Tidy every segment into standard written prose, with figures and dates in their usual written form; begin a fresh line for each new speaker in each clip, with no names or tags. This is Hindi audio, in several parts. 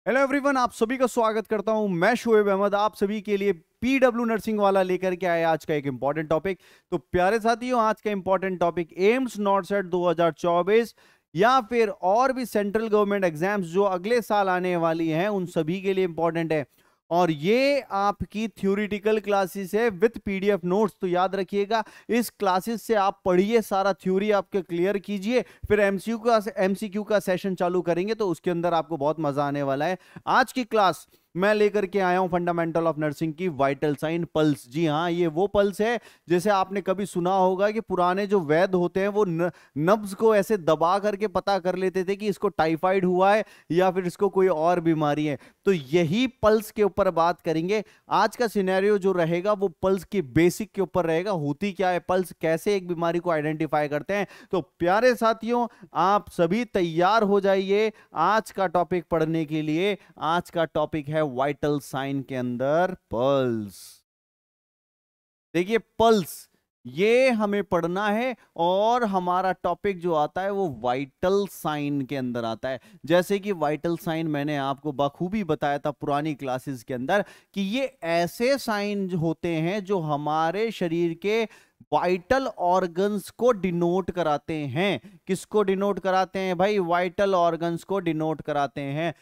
हेलो एवरीवन, आप सभी का स्वागत करता हूं। मैं शोएब अहमद आप सभी के लिए पीडब्ल्यू नर्सिंग वाला लेकर के आया आज का एक इंपॉर्टेंट टॉपिक। तो प्यारे साथियों, आज का इंपॉर्टेंट टॉपिक एम्स नॉटसेट 2024 या फिर और भी सेंट्रल गवर्नमेंट एग्जाम्स जो अगले साल आने वाली हैं उन सभी के लिए इंपॉर्टेंट है। और ये आपकी थ्योरेटिकल क्लासेस है विद पीडीएफ नोट्स। तो याद रखिएगा, इस क्लासेस से आप पढ़िए, सारा थ्योरी आपके क्लियर कीजिए, फिर एमसीक्यू का सेशन चालू करेंगे तो उसके अंदर आपको बहुत मजा आने वाला है। आज की क्लास मैं लेकर के आया हूं फंडामेंटल ऑफ नर्सिंग की वाइटल साइन पल्स। जी हाँ, ये वो पल्स है जैसे आपने कभी सुना होगा कि पुराने जो वैद्य होते हैं वो नब्ज को ऐसे दबा करके पता कर लेते थे कि इसको टाइफाइड हुआ है या फिर इसको कोई और बीमारी है। तो यही पल्स के ऊपर बात करेंगे। आज का सिनेरियो जो रहेगा वो पल्स के बेसिक के ऊपर रहेगा। होती क्या है पल्स, कैसे एक बीमारी को आइडेंटिफाई करते हैं। तो प्यारे साथियों, आप सभी तैयार हो जाइए आज का टॉपिक पढ़ने के लिए। आज का टॉपिक है वाइटल साइन के अंदर पल्स। देखिए, पल्स ये हमें पढ़ना है और हमारा टॉपिक जो आता है वो वाइटल साइन के अंदर आता है। जैसे कि वाइटल साइन मैंने आपको बखूबी बताया था पुरानी क्लासेस के अंदर कि ये ऐसे साइन होते हैं जो हमारे शरीर के वाइटल ऑर्गन्स को डिनोट कराते हैं। किसको डिनोट कराते हैं भाई? वाइटल ऑर्गन्स को डिनोट कराते हैं।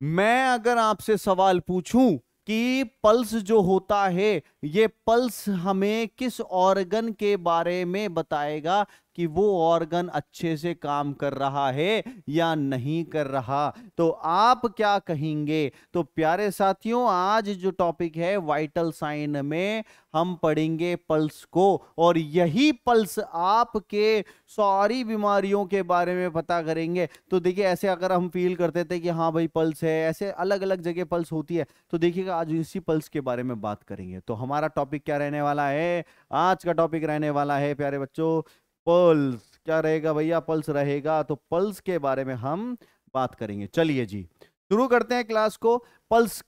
मैं अगर आपसे सवाल पूछूं कि पल्स जो होता है, ये पल्स हमें किस ऑर्गन के बारे में बताएगा कि वो ऑर्गन अच्छे से काम कर रहा है या नहीं कर रहा, तो आप क्या कहेंगे? तो प्यारे साथियों, आज जो टॉपिक है वाइटल साइन में हम पढ़ेंगे पल्स को, और यही पल्स आपके सारी बीमारियों के बारे में पता करेंगे। तो देखिए, ऐसे अगर हम फील करते थे कि हाँ भाई पल्स है, ऐसे अलग अलग जगह पल्स होती है, तो देखिएगा आज इसी पल्स के बारे में बात करेंगे। तो हमारा टॉपिक क्या रहने वाला है? आज का टॉपिक रहने वाला है प्यारे बच्चों पल्स। क्या रहेगा भैया? पल्स रहेगा। तो पल्स के बारे में हम बात करेंगे। चलिए जी, शुरू करते हैं क्लास को। पल्स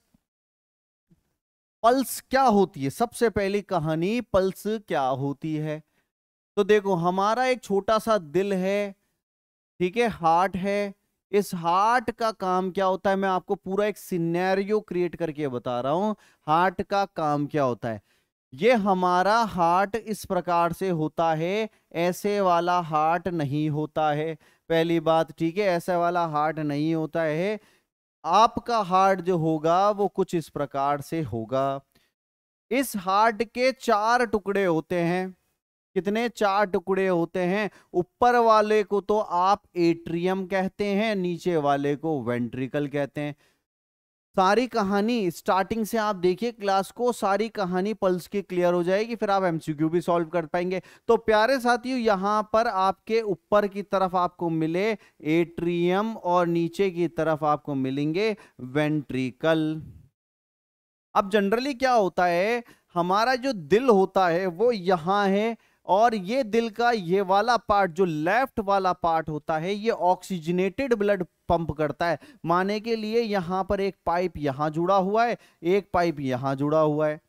पल्स क्या होती है? सबसे पहली कहानी, पल्स क्या होती है? तो देखो, हमारा एक छोटा सा दिल है, ठीक है, हार्ट है। इस हार्ट का काम क्या होता है? मैं आपको पूरा एक सिनेरियो क्रिएट करके बता रहा हूं। हार्ट का काम क्या होता है? ये हमारा हार्ट इस प्रकार से होता है, ऐसे वाला हार्ट नहीं होता है। पहली बात, ठीक है, ऐसे वाला हार्ट नहीं होता है। आपका हार्ट जो होगा वो कुछ इस प्रकार से होगा। इस हार्ट के चार टुकड़े होते हैं। कितने? चार टुकड़े होते हैं। ऊपर वाले को तो आप एट्रियम कहते हैं, नीचे वाले को वेंट्रिकल कहते हैं। सारी कहानी स्टार्टिंग से आप देखिए क्लास को, सारी कहानी पल्स की क्लियर हो जाएगी, फिर आप एमसीक्यू भी सॉल्व कर पाएंगे। तो प्यारे साथियों, यहां पर आपके ऊपर की तरफ आपको मिले एट्रियम और नीचे की तरफ आपको मिलेंगे वेंट्रिकल। अब जनरली क्या होता है, हमारा जो दिल होता है वो यहां है, और ये दिल का ये वाला पार्ट, जो लेफ्ट वाला पार्ट होता है, ये ऑक्सीजनेटेड ब्लड पंप करता है। माने के लिए यहां पर एक पाइप यहां जुड़ा हुआ है, एक पाइप यहां जुड़ा हुआ है।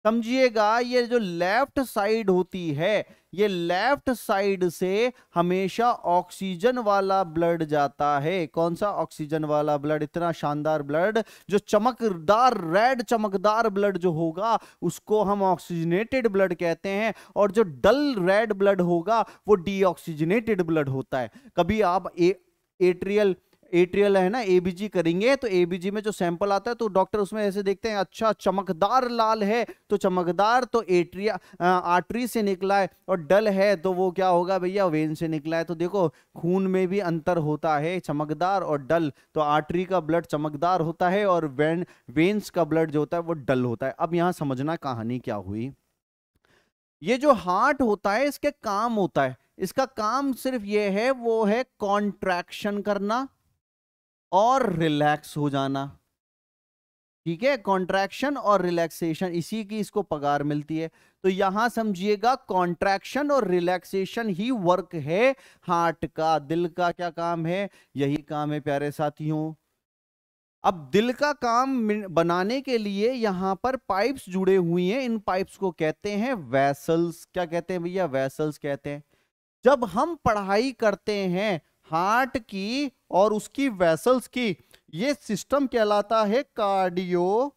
समझिएगा, ये जो लेफ्ट साइड होती है, ये लेफ्ट साइड से हमेशा ऑक्सीजन वाला ब्लड जाता है। कौन सा ऑक्सीजन वाला ब्लड? इतना शानदार ब्लड, जो चमकदार रेड चमकदार ब्लड जो होगा उसको हम ऑक्सीजनेटेड ब्लड कहते हैं, और जो डल रेड ब्लड होगा वो डीऑक्सीजनेटेड ब्लड होता है। कभी आप एट्रियल एट्रियल है ना, एबीजी करेंगे तो एबीजी में जो सैंपल आता है तो डॉक्टर उसमें ऐसे देखते हैं, अच्छा चमकदार लाल है तो चमकदार तो एट्रिया आर्टरी से निकला है, और डल है तो वो क्या होगा भैया? वेन से निकला है। तो देखो, खून में भी अंतर होता है, चमकदार और डल। तो आर्टरी का ब्लड चमकदार होता है और वेन्स का ब्लड जो होता है वो डल होता है। अब यहां समझना कहानी क्या हुई। ये जो हार्ट होता है, इसके काम होता है, इसका काम सिर्फ ये है, वो है कॉन्ट्रैक्शन करना और रिलैक्स हो जाना। ठीक है, कॉन्ट्रैक्शन और रिलैक्सेशन, इसी की इसको पगार मिलती है। तो यहां समझिएगा, कॉन्ट्रैक्शन और रिलैक्सेशन ही वर्क है हार्ट का। दिल का क्या काम है? यही काम है प्यारे साथियों। अब दिल का काम बनाने के लिए यहां पर पाइप्स जुड़े हुए हैं। इन पाइप्स को कहते हैं वेसल्स। क्या कहते हैं भैया? वेसल्स कहते हैं। जब हम पढ़ाई करते हैं हार्ट की और उसकी वेसल्स की, ये सिस्टम कहलाता है कार्डियोवैस्कुलर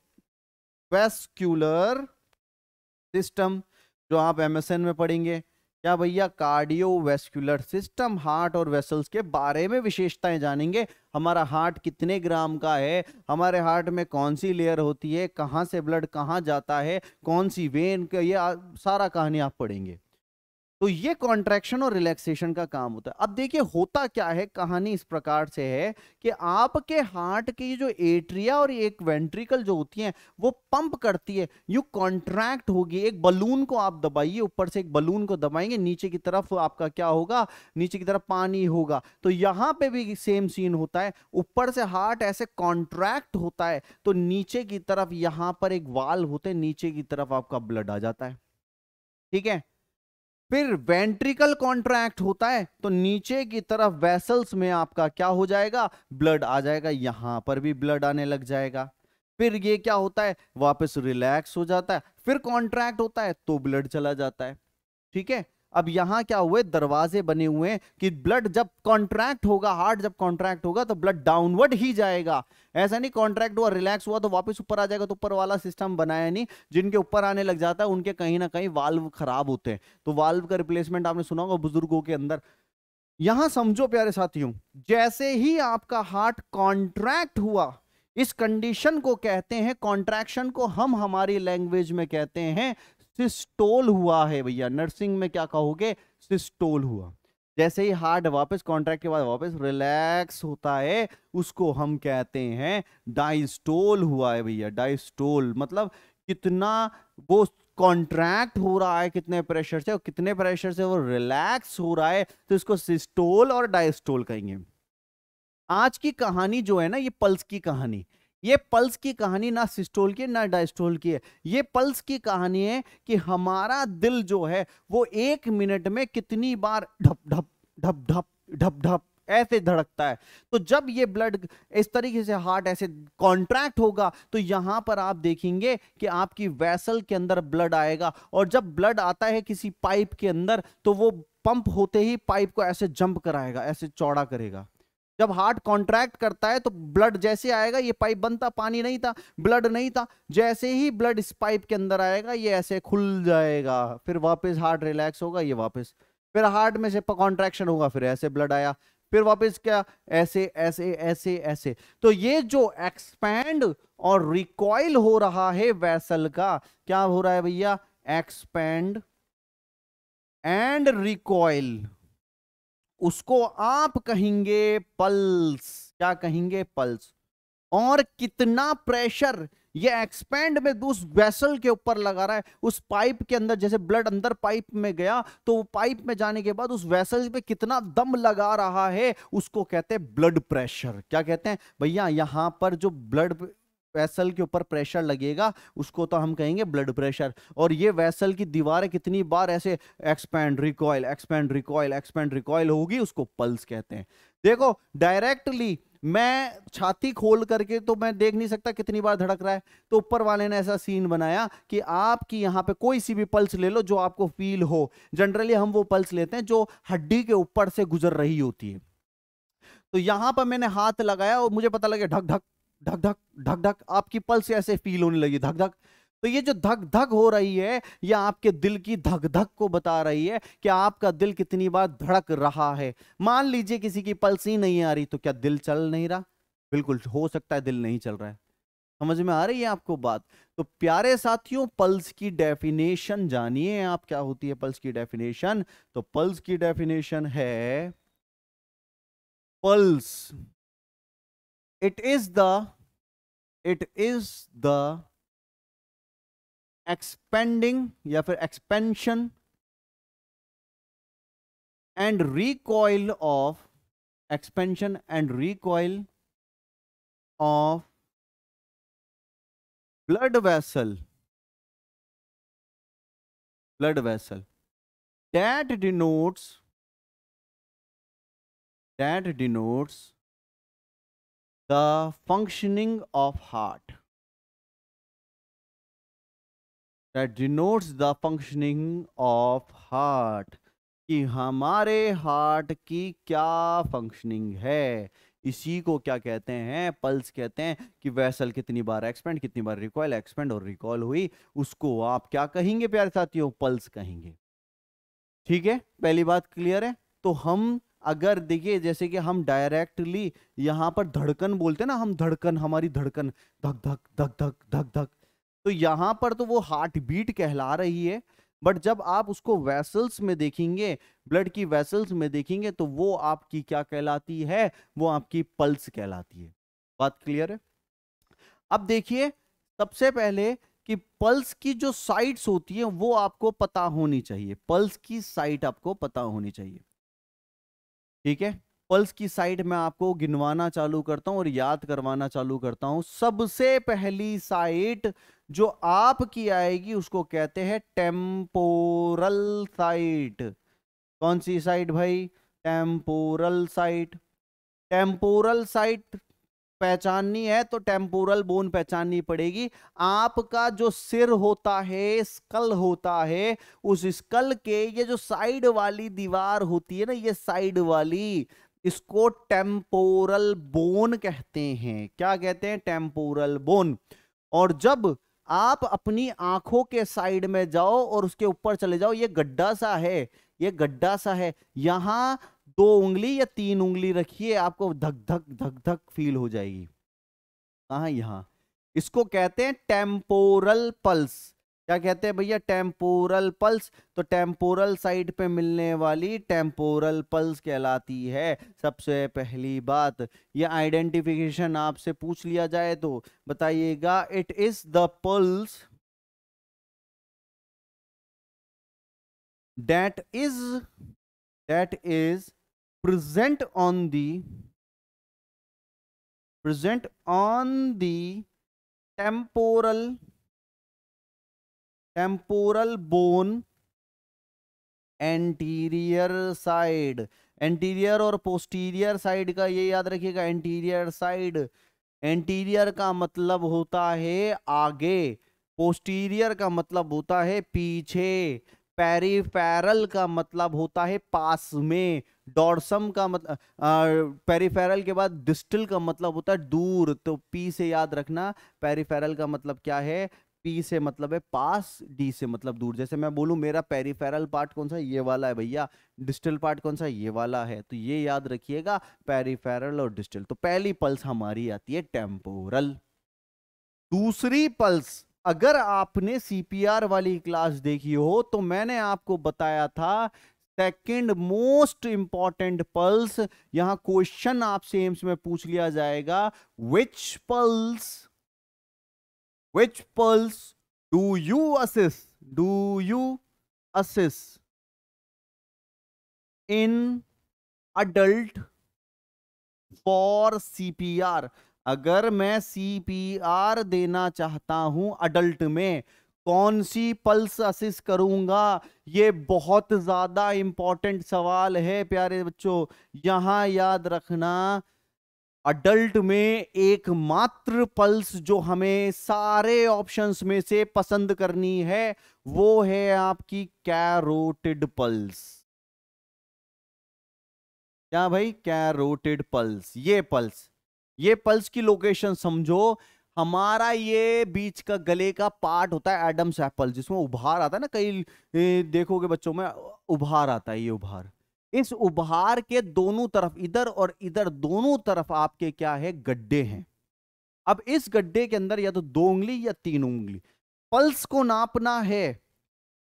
सिस्टम, जो आप एमएसएन में पढ़ेंगे। क्या भैया? कार्डियोवैस्कुलर सिस्टम, हार्ट और वेसल्स के बारे में विशेषताएं जानेंगे। हमारा हार्ट कितने ग्राम का है, हमारे हार्ट में कौन सी लेयर होती है, कहां से ब्लड कहां जाता है, कौन सी वेन, ये सारा कहानी आप पढ़ेंगे। तो ये कॉन्ट्रैक्शन और रिलैक्सेशन का काम होता है। अब देखिए होता क्या है, कहानी इस प्रकार से है कि आपके हार्ट की जो एट्रिया और एक वेंट्रिकल जो होती हैं वो पंप करती है, यू कॉन्ट्रैक्ट होगी। एक बलून को आप दबाइए, ऊपर से एक बलून को दबाएंगे, नीचे की तरफ आपका क्या होगा, नीचे की तरफ पानी होगा। तो यहां पे भी सेम सीन होता है, ऊपर से हार्ट ऐसे कॉन्ट्रैक्ट होता है तो नीचे की तरफ यहां पर एक वाल्व होते हैं, नीचे की तरफ आपका ब्लड आ जाता है। ठीक है, फिर वेंट्रिकल कॉन्ट्रैक्ट होता है तो नीचे की तरफ वेसल्स में आपका क्या हो जाएगा, ब्लड आ जाएगा, यहां पर भी ब्लड आने लग जाएगा। फिर ये क्या होता है, वापस रिलैक्स हो जाता है, फिर कॉन्ट्रैक्ट होता है तो ब्लड चला जाता है। ठीक है, अब यहां क्या हुए, दरवाजे बने हुए हैं कि ब्लड जब कॉन्ट्रैक्ट होगा, हार्ट जब कॉन्ट्रैक्ट होगा तो ब्लड डाउनवर्ड ही जाएगा। ऐसा नहीं कॉन्ट्रैक्ट हुआ रिलैक्स हुआ तो वापस ऊपर आ जाएगा, तो ऊपर वाला सिस्टम बनाया नहीं। जिनके ऊपर आने लग जाता है उनके कहीं ना कहीं वाल्व खराब होते हैं, तो वाल्व का रिप्लेसमेंट आपने सुना होगा बुजुर्गों के अंदर। यहां समझो प्यारे साथियों, जैसे ही आपका हार्ट कॉन्ट्रैक्ट हुआ, इस कंडीशन को कहते हैं, कॉन्ट्रैक्शन को हम हमारी लैंग्वेज में कहते हैं सिस्टोल हुआ है। भैया नर्सिंग में क्या कहोगे, सिस्टोल हुआ। जैसे ही हार्ट वापस कॉन्ट्रैक्ट के बाद वापस रिलैक्स होता है, उसको हम कहते हैं डायस्टोल हुआ है। भैया डायस्टोल मतलब कितना वो कॉन्ट्रैक्ट हो रहा है, कितने प्रेशर से, और कितने प्रेशर से वो रिलैक्स हो रहा है, तो इसको सिस्टोल और डायस्टोल कहेंगे। आज की कहानी जो है ना, ये पल्स की कहानी, ये पल्स की कहानी ना सिस्टोल की ना डायस्टोल की है, ये पल्स की कहानी है कि हमारा दिल जो है वो 1 मिनट में कितनी बार ढप ढप ढप ढप ढप ढप ऐसे धड़कता है। तो जब ये ब्लड इस तरीके से हार्ट ऐसे कॉन्ट्रैक्ट होगा तो यहां पर आप देखेंगे कि आपकी वेसल के अंदर ब्लड आएगा, और जब ब्लड आता है किसी पाइप के अंदर तो वो पंप होते ही पाइप को ऐसे जंप कराएगा, ऐसे चौड़ा करेगा। जब हार्ट कॉन्ट्रैक्ट करता है तो ब्लड जैसे आएगा, ये पाइप बनता, पानी नहीं था, ब्लड नहीं था, जैसे ही ब्लड इस पाइप के अंदर आएगा ये ऐसे खुल जाएगा, फिर वापस हार्ट रिलैक्स होगा, ये वापस, फिर हार्ट में से कॉन्ट्रैक्शन होगा, फिर ऐसे ब्लड आया, फिर वापस क्या, ऐसे ऐसे ऐसे ऐसे। तो ये जो एक्सपैंड और रिकॉइल हो रहा है वेसल का, क्या हो रहा है भैया, एक्सपैंड एंड रिकॉइल, उसको आप कहेंगे पल्स। क्या कहेंगे, पल्स। और कितना प्रेशर ये एक्सपेंड में उस वेसल के ऊपर लगा रहा है, उस पाइप के अंदर, जैसे ब्लड अंदर पाइप में गया तो वो पाइप में जाने के बाद उस वेसल पे कितना दम लगा रहा है, उसको कहते हैं ब्लड प्रेशर। क्या कहते हैं भैया, यहां पर जो ब्लड वेसल के ऊपर प्रेशर लगेगा उसको तो हम कहेंगे ब्लड प्रेशर। और ये वेसल की दीवारें कितनी बार ऐसे expand recoil expand recoil expand recoil होगी, उसको पल्स कहते हैं। देखो डायरेक्टली मैं छाती खोल करके तो मैं देख नहीं सकता कितनी बार धड़क रहा है, तो ऊपर वाले ने ऐसा सीन बनाया कि आपकी यहां पे कोई सी भी पल्स ले लो जो आपको फील हो। जनरली हम वो पल्स लेते हैं जो हड्डी के ऊपर से गुजर रही होती है। तो यहां पर मैंने हाथ लगाया और मुझे पता लगा ढक ढक धक धक धक धक, आपकी पल्स ऐसे फील होने लगी, धक धक। तो ये जो धक धक हो रही है ये आपके दिल की धक धक को बता रही है कि आपका दिल कितनी बार धड़क रहा है। मान लीजिए किसी की पल्स ही नहीं आ रही, तो क्या दिल चल नहीं रहा? बिल्कुल हो सकता है दिल नहीं चल रहा है। समझ में आ रही है आपको बात? तो प्यारे साथियों, पल्स की डेफिनेशन जानिए आप, क्या होती है पल्स की डेफिनेशन। तो पल्स की डेफिनेशन है, pulse it is the expanding या फिर expansion and recoil of, expansion and recoil of blood vessel that denotes the functioning of heart, कि हमारे हार्ट की क्या फंक्शनिंग है। इसी को क्या कहते हैं, पल्स कहते हैं। कि वेसल कितनी बार एक्सपेंड, कितनी बार रिकॉइल, एक्सपेंड और रिकॉल हुई, उसको आप क्या कहेंगे प्यारे साथियों, पल्स कहेंगे। ठीक है, पहली बात क्लियर है। तो हम अगर देखिए, जैसे कि हम डायरेक्टली यहां पर धड़कन बोलते हैं ना, हम धड़कन, हमारी धड़कन धक धक धक धक धक धक, तो यहां पर तो वो हार्ट बीट कहला रही है। बट जब आप उसको वेसल्स में देखेंगे, ब्लड की वेसल्स में देखेंगे, तो वो आपकी क्या कहलाती है, वो आपकी पल्स कहलाती है। बात क्लियर है। अब देखिए, सबसे पहले कि पल्स की जो साइट्स होती है वो आपको पता होनी चाहिए, पल्स की साइट आपको पता होनी चाहिए। ठीक है, पल्स की साइट मैं आपको गिनवाना चालू करता हूं और याद करवाना चालू करता हूं। सबसे पहली साइट जो आपकी आएगी उसको कहते हैं टेम्पोरल साइट। कौन सी साइट भाई, टेम्पोरल साइट। टेम्पोरल साइट पहचाननी है तो टेम्पोरल बोन पहचाननी पड़ेगी। आपका जो सिर होता है, स्कल होता है, उस स्कल के ये जो साइड वाली दीवार होती है ना, ये साइड वाली, इसको टेम्पोरल बोन कहते हैं। क्या कहते हैं, टेम्पोरल बोन। और जब आप अपनी आंखों के साइड में जाओ और उसके ऊपर चले जाओ, ये गड्ढा सा है, ये गड्ढा सा है, यहां 2 उंगली या 3 उंगली रखिए, आपको धक धक धक धक फील हो जाएगी। कहां, यहां। इसको कहते हैं टेम्पोरल पल्स। क्या कहते हैं भैया, टेम्पोरल पल्स। तो टेम्पोरल साइड पे मिलने वाली टेम्पोरल पल्स कहलाती है। सबसे पहली बात, ये आइडेंटिफिकेशन आपसे पूछ लिया जाए तो बताइएगा, it is the pulse that is present on the temporal bone anterior side. Anterior और पोस्टीरियर साइड का ये याद रखिएगा, एंटीरियर साइड, एंटीरियर का मतलब होता है आगे, पोस्टीरियर का मतलब होता है पीछे, पेरिफेरल का मतलब होता है पास में, डॉर्सम का मतलब, पेरिफेरल के बाद डिस्टल का मतलब होता है दूर। तो पी से याद रखना, पेरिफेरल का मतलब क्या है, पी से मतलब है पास, डी से मतलब दूर। जैसे मैं बोलूं मेरा पेरिफेरल पार्ट कौन सा है, ये वाला है भैया, डिस्टल पार्ट कौन सा है, ये वाला है। तो ये याद रखिएगा, पेरिफेरल और डिस्टल। तो पहली पल्स हमारी आती है टेम्पोरल। दूसरी पल्स, अगर आपने सीपीआर वाली क्लास देखी हो तो मैंने आपको बताया था सेकंड मोस्ट इंपॉर्टेंट पल्स। यहां क्वेश्चन आपसे एम्स में पूछ लिया जाएगा, which pulse do you assist in adult for CPR. अगर मैं सीपीआर देना चाहता हूं अडल्ट में, कौन सी पल्स असिस्ट करूंगा, ये बहुत ज्यादा इंपॉर्टेंट सवाल है प्यारे बच्चों। यहां याद रखना, अडल्ट में एकमात्र पल्स जो हमें सारे ऑप्शंस में से पसंद करनी है वो है आपकी कैरोटिड पल्स। क्या भाई, कैरोटिड पल्स। ये पल्स की लोकेशन समझो, हमारा ये बीच का गले का पार्ट होता है एडम्स एप्पल, जिसमें उभार आता है ना, कई देखोगे बच्चों में उभार आता है, ये उभार, इस उभार के दोनों तरफ, इधर और इधर दोनों तरफ आपके क्या है, गड्ढे हैं। अब इस गड्ढे के अंदर या तो 2 उंगली या 3 उंगली, पल्स को नापना है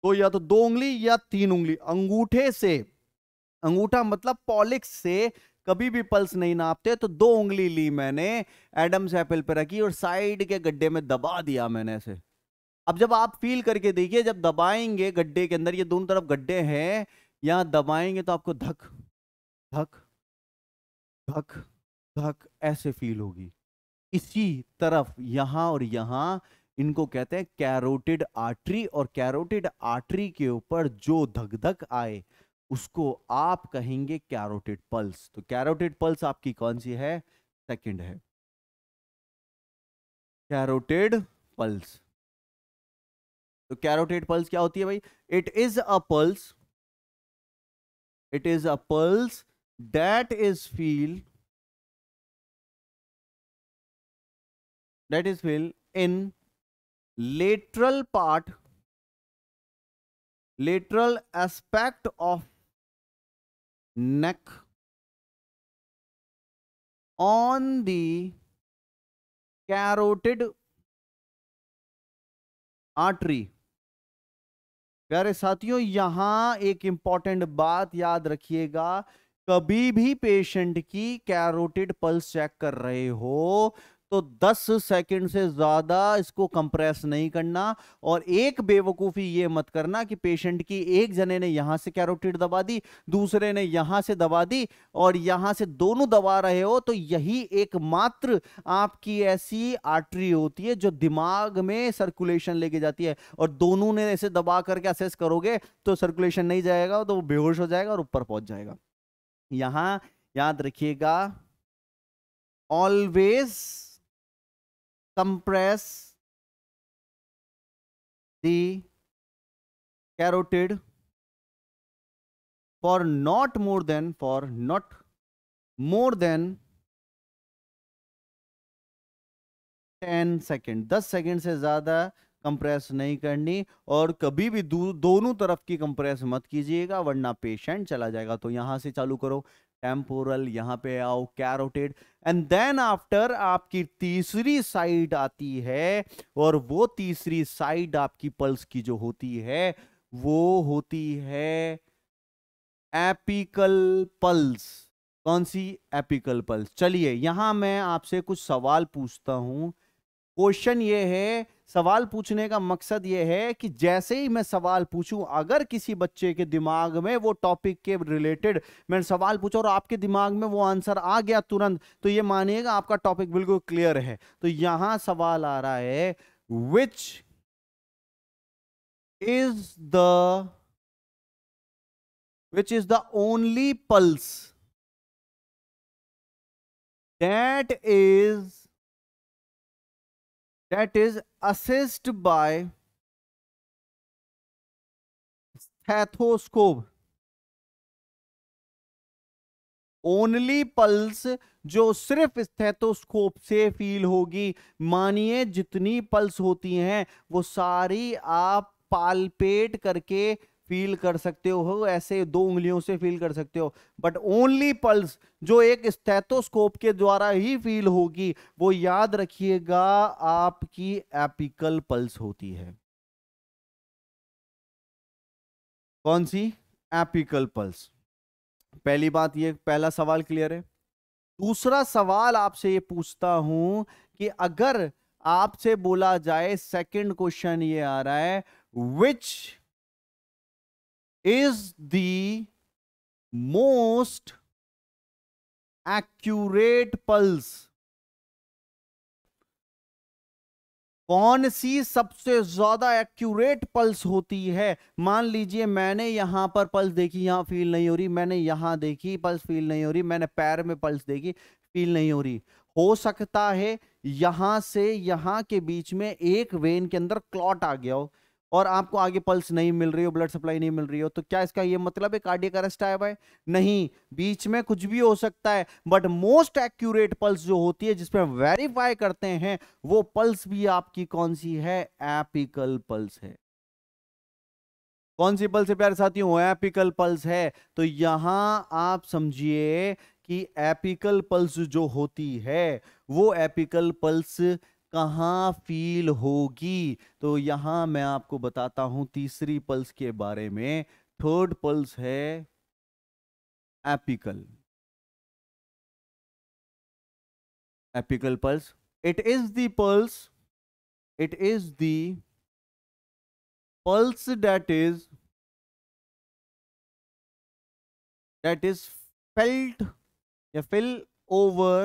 तो या तो 2 उंगली या 3 उंगली, अंगूठे से, अंगूठा मतलब पॉलिक्स से कभी भी पल्स नहीं नापते। तो 2 उंगली ली मैंने, एडम्स एप्पल पे रखी और साइड के गड्ढे में दबा दिया मैंने ऐसे। अब जब आप फील करके देखिए, जब दबाएंगे गड्ढे के अंदर, ये दोनों तरफ गड्ढे हैं, यहां दबाएंगे तो आपको धक धक धक धक ऐसे फील होगी। इसी तरफ यहां और यहां, इनको कहते हैं कैरोटिड आर्टरी, और कैरोटिड आर्टरी के ऊपर जो धक धक आए उसको आप कहेंगे कैरोटिड पल्स। तो कैरोटिड पल्स आपकी कौन सी है, सेकंड है, कैरोटिड पल्स। तो कैरोटिड पल्स क्या होती है भाई, it is a pulse that is feel that is feel in lateral part, lateral aspect of neck on the carotid artery। प्यारे साथियों, यहां एक इंपॉर्टेंट बात याद रखिएगा, कभी भी पेशेंट की कैरोटिड पल्स चेक कर रहे हो तो 10 सेकंड से ज्यादा इसको कंप्रेस नहीं करना। और एक बेवकूफी ये मत करना कि पेशेंट की एक जने ने यहां से कैरोटिड दबा दी, दूसरे ने यहां से दबा दी और यहां से दोनों दबा रहे हो, तो यही एकमात्र आपकी ऐसी आर्टरी होती है जो दिमाग में सर्कुलेशन लेके जाती है। और दोनों ने ऐसे दबा करके असेस करोगे तो सर्कुलेशन नहीं जाएगा, तो वो बेहोश हो जाएगा और ऊपर पहुंच जाएगा। यहां याद रखिएगा, always compress the carotid for not more than 10 second. 10 second से ज्यादा कंप्रेस नहीं करनी और कभी भी दोनों तरफ की कंप्रेस मत कीजिएगा वरना पेशेंट चला जाएगा। तो यहां से चालू करो, टेम्पोरल, यहां पे आओ कैरोटिड, एंड देन आफ्टर आपकी तीसरी साइड आती है और वो तीसरी साइड आपकी पल्स की जो होती है वो होती है एपिकल पल्स। कौन सी? Apical pulse. चलिए यहां मैं आपसे कुछ सवाल पूछता हूं। क्वेश्चन ये है, सवाल पूछने का मकसद ये है कि जैसे ही मैं सवाल पूछूं, अगर किसी बच्चे के दिमाग में वो टॉपिक के रिलेटेड मैंने सवाल पूछा और आपके दिमाग में वो आंसर आ गया तुरंत, तो ये मानिएगा आपका टॉपिक बिल्कुल क्लियर है। तो यहां सवाल आ रहा है, which is the only pulse that is assessed by stethoscope। Only pulse जो सिर्फ स्टेथोस्कोप से फील होगी। मानिए जितनी पल्स होती हैं वो सारी आप पालपेट करके फील कर सकते हो, ऐसे 2 उंगलियों से फील कर सकते हो, बट ओनली पल्स जो एक स्टेथोस्कोप के द्वारा ही फील होगी वो याद रखिएगा आपकी एपिकल पल्स होती है। कौन सी? Apical pulse. पहली बात, ये पहला सवाल क्लियर है। दूसरा सवाल आपसे ये पूछता हूं कि अगर आपसे बोला जाए, सेकंड क्वेश्चन ये आ रहा है, which is the most accurate pulse. कौन सी सबसे ज्यादा एक्यूरेट पल्स होती है? मान लीजिए मैंने यहां पर पल्स देखी, यहां फील नहीं हो रही, मैंने यहां देखी पल्स फील नहीं हो रही, मैंने पैर में पल्स देखी फील नहीं हो रही। हो सकता है यहां से यहां के बीच में एक वेन के अंदर क्लॉट आ गया हो और आपको आगे पल्स नहीं मिल रही हो, ब्लड सप्लाई नहीं मिल रही हो, तो क्या इसका ये मतलब है कार्डियक अरेस्ट आया हुआ है? नहीं, बीच में कुछ भी हो सकता है, बट मोस्ट एक्यूरेट पल्स जो होती है जिसपे वेरीफाई करते हैं वो पल्स भी आपकी कौन सी है? एपिकल पल्स है। कौन सी पल्स है प्यारे साथियों? एपिकल पल्स है। तो यहां आप समझिए कि एपिकल पल्स जो होती है वो एपिकल पल्स कहां फील होगी। तो यहां मैं आपको बताता हूं तीसरी पल्स के बारे में। थर्ड पल्स है apical pulse. It is the pulse, it is the pulse that is felt या fell over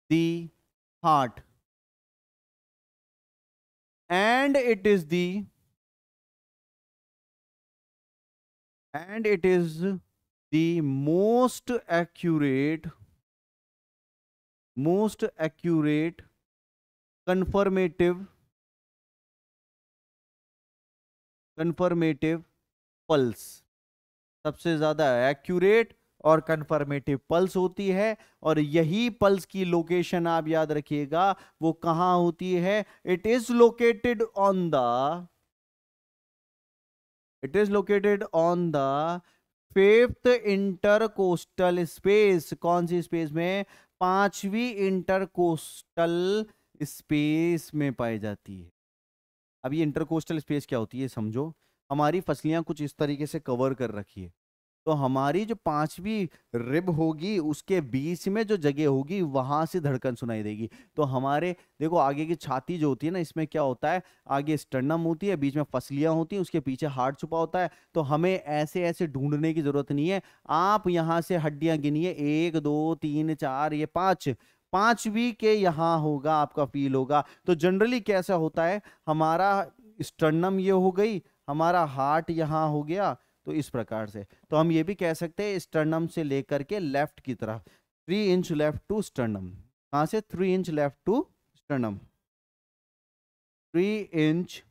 the heart, and it is the most accurate confirmative pulse। सबसे ज्यादा एक्यूरेट और कन्फर्मेटिव पल्स होती है। और यही पल्स की लोकेशन आप याद रखिएगा वो कहां होती है। It is located on the fifth intercostal space. कौन सी स्पेस में? पांचवी इंटरकोस्टल स्पेस में पाई जाती है। अब ये इंटरकोस्टल स्पेस क्या होती है समझो। हमारी फसलियां कुछ इस तरीके से कवर कर रखी है, तो हमारी जो पांचवी रिब होगी उसके बीच में जो जगह होगी वहां से धड़कन सुनाई देगी। तो हमारे देखो आगे की छाती जो होती है ना, इसमें क्या होता है, आगे स्टर्नम होती है, बीच में फसलियां होती हैं, उसके पीछे हार्ट छुपा होता है। तो हमें ऐसे ऐसे ढूंढने की जरूरत नहीं है। आप यहां से हड्डियां गिनिए, 1 2 3 4, ये 5, पांचवी के यहां होगा, आपका फील होगा। तो जनरली कैसा होता है, हमारा स्टर्नम ये हो गई, हमारा हार्ट यहां हो गया, तो इस प्रकार से। तो हम ये भी कह सकते हैं स्टर्नम से लेकर के लेफ्ट की तरफ 3 इंच लेफ्ट टू स्टर्नम। कहां से? 3 inch left to sternum, 3 inch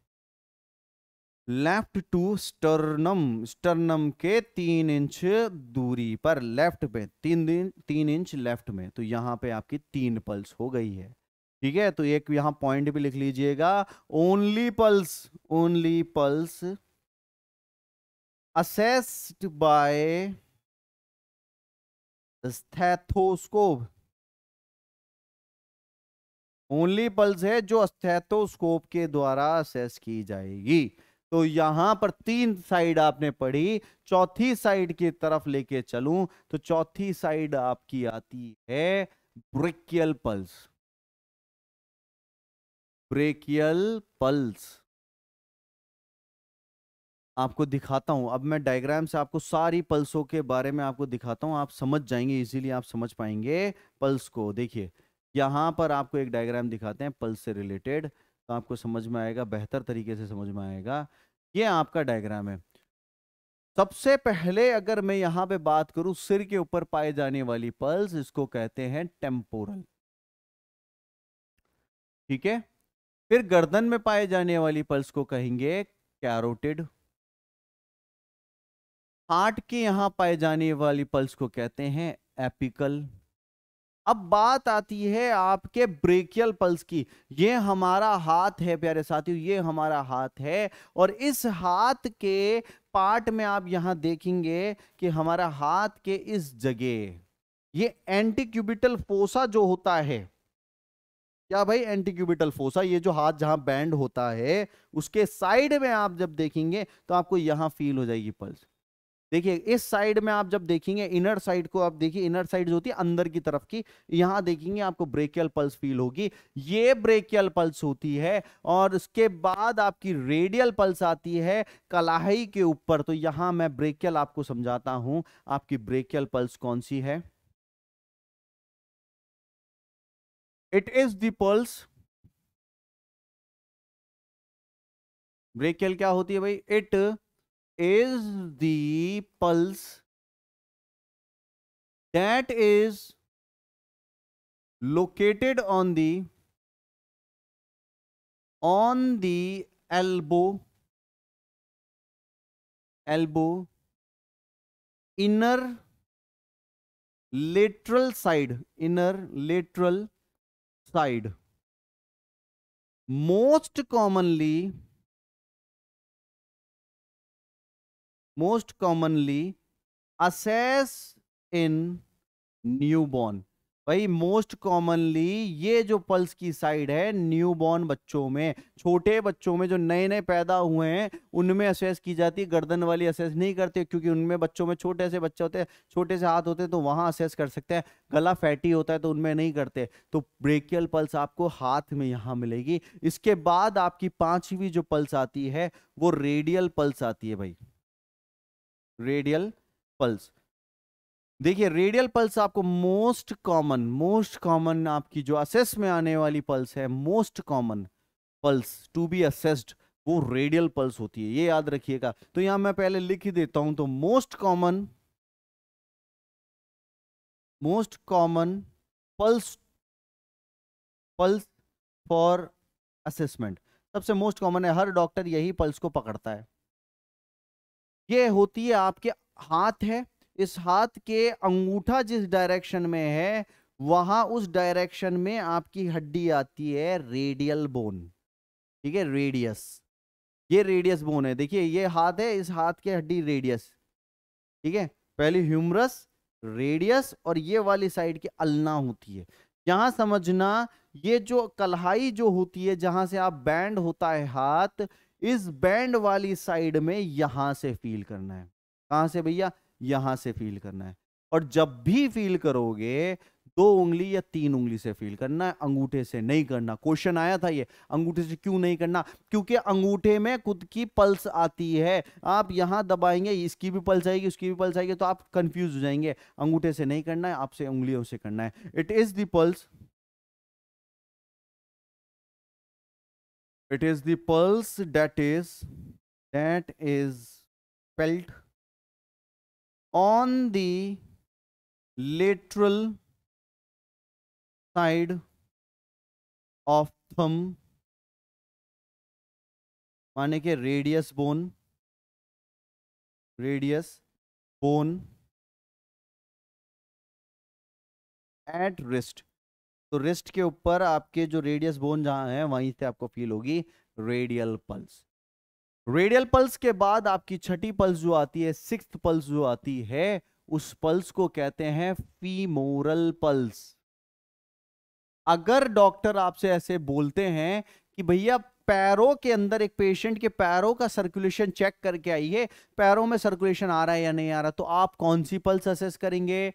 left to sternum. Sternum के 3 इंच दूरी पर लेफ्ट में, 3 इंच लेफ्ट में। तो यहां पे आपकी 3 पल्स हो गई है। ठीक है, तो एक यहां पॉइंट भी लिख लीजिएगा, only pulse assessed by stethoscope. Only pulse है जो स्टेथोस्कोप के द्वारा असेस की जाएगी। तो यहां पर 3 साइड आपने पढ़ी, चौथी साइड की तरफ लेके चलूं तो चौथी साइड आपकी आती है ब्रेकियल पल्स। ब्रेकियल पल्स आपको दिखाता हूं। अब मैं डायग्राम से आपको सारी पल्सों के बारे में आपको दिखाता हूं, आप समझ जाएंगे, इजीली आप समझ पाएंगे पल्स को। देखिए यहां पर आपको एक डायग्राम दिखाते हैं पल्स से रिलेटेड, तो आपको समझ में आएगा, बेहतर तरीके से समझ में आएगा। ये आपका डायग्राम है। सबसे पहले अगर मैं यहां पे बात करूं, सिर के ऊपर पाए जाने वाली पल्स, इसको कहते हैं टेम्पोरल। ठीक है, फिर गर्दन में पाए जाने वाली पल्स को कहेंगे कैरोटिड। हार्ट के यहां पाए जाने वाली पल्स को कहते हैं एपिकल। अब बात आती है आपके ब्रेकियल पल्स की। ये हमारा हाथ है प्यारे साथियों, ये हमारा हाथ है, और इस हाथ के पार्ट में आप यहां देखेंगे कि हमारा हाथ के इस जगह ये एंटीक्यूबिटल फोसा जो होता है, क्या भाई? एंटीक्यूबिटल फोसा, ये जो हाथ जहां बैंड होता है उसके साइड में आप जब देखेंगे तो आपको यहां फील हो जाएगी पल्स। देखिए इस साइड में आप जब देखेंगे, इनर साइड को आप देखिए, इनर साइड जो होती है अंदर की तरफ की, यहां देखेंगे आपको ब्रेकियल पल्स फील होगी। ये ब्रेकियल पल्स होती है। और उसके बाद आपकी रेडियल पल्स आती है कलाई के ऊपर। तो यहां मैं ब्रेकियल आपको समझाता हूं, आपकी ब्रेकियल पल्स कौन सी है। It is the pulse, brachial क्या होती है भाई? It is the pulse that is located on the elbow inner lateral side, most commonly assess in newborn. भाई मोस्ट कॉमनली ये जो पल्स की साइड है न्यूबॉर्न बच्चों में, छोटे बच्चों में जो नए नए पैदा हुए हैं उनमें असेस की जाती है। गर्दन वाली असेस नहीं करते, क्योंकि उनमें बच्चों में छोटे से बच्चे होते हैं, छोटे से हाथ होते हैं, तो वहां असेस कर सकते हैं। गला फैटी होता है तो उनमें नहीं करते। तो ब्रेकियल पल्स आपको हाथ में यहां मिलेगी। इसके बाद आपकी पांचवी जो पल्स आती है वो रेडियल पल्स आती है भाई, रेडियल पल्स। देखिए रेडियल पल्स आपको मोस्ट कॉमन आपकी जो असेस में आने वाली पल्स है, most common pulse to be assessed, वो रेडियल पल्स होती है, ये याद रखिएगा। तो यहां मैं पहले लिख ही देता हूं, तो most common pulse for assessment, सबसे मोस्ट कॉमन है, हर डॉक्टर यही पल्स को पकड़ता है। ये होती है आपके हाथ है, इस हाथ के अंगूठा जिस डायरेक्शन में है वहां उस डायरेक्शन में आपकी हड्डी आती है रेडियल बोन। ठीक है, रेडियस, ये रेडियस बोन है। देखिए ये हाथ है, इस हाथ की हड्डी रेडियस। ठीक है, पहले ह्यूमरस, रेडियस, और ये वाली साइड की अल्ना होती है। यहां समझना, ये जो कलाई जो होती है जहां से आप बैंड होता है हाथ, इस बैंड वाली साइड में यहां से फील करना है। कहां से भैया? यहां से फील करना है। और जब भी फील करोगे 2 उंगली या 3 उंगली से फील करना है, अंगूठे से नहीं करना। क्वेश्चन आया था ये, अंगूठे से क्यों नहीं करना? क्योंकि अंगूठे में खुद की पल्स आती है। आप यहां दबाएंगे, इसकी भी पल्स आएगी, उसकी भी पल्स आएगी, तो आप कंफ्यूज हो जाएंगे। अंगूठे से नहीं करना है, आपसे उंगलियों से करना है। It is the pulse, it is the pulse that is felt on the lateral side of thumb, माने के रेडियस बोन एट रिस्ट। तो रिस्ट के ऊपर आपके जो रेडियस बोन जहां है वहीं से आपको फील होगी रेडियल पल्स। रेडियल पल्स के बाद आपकी छठी पल्स जो आती है, सिक्स्थ पल्स जो आती है, उस पल्स को कहते हैं फीमोरल पल्स। अगर डॉक्टर आपसे ऐसे बोलते हैं कि भैया पैरों के अंदर, एक पेशेंट के पैरों का सर्कुलेशन चेक करके आइए, पैरों में सर्कुलेशन आ रहा है या नहीं आ रहा, तो आप कौन सी पल्स असेस करेंगे?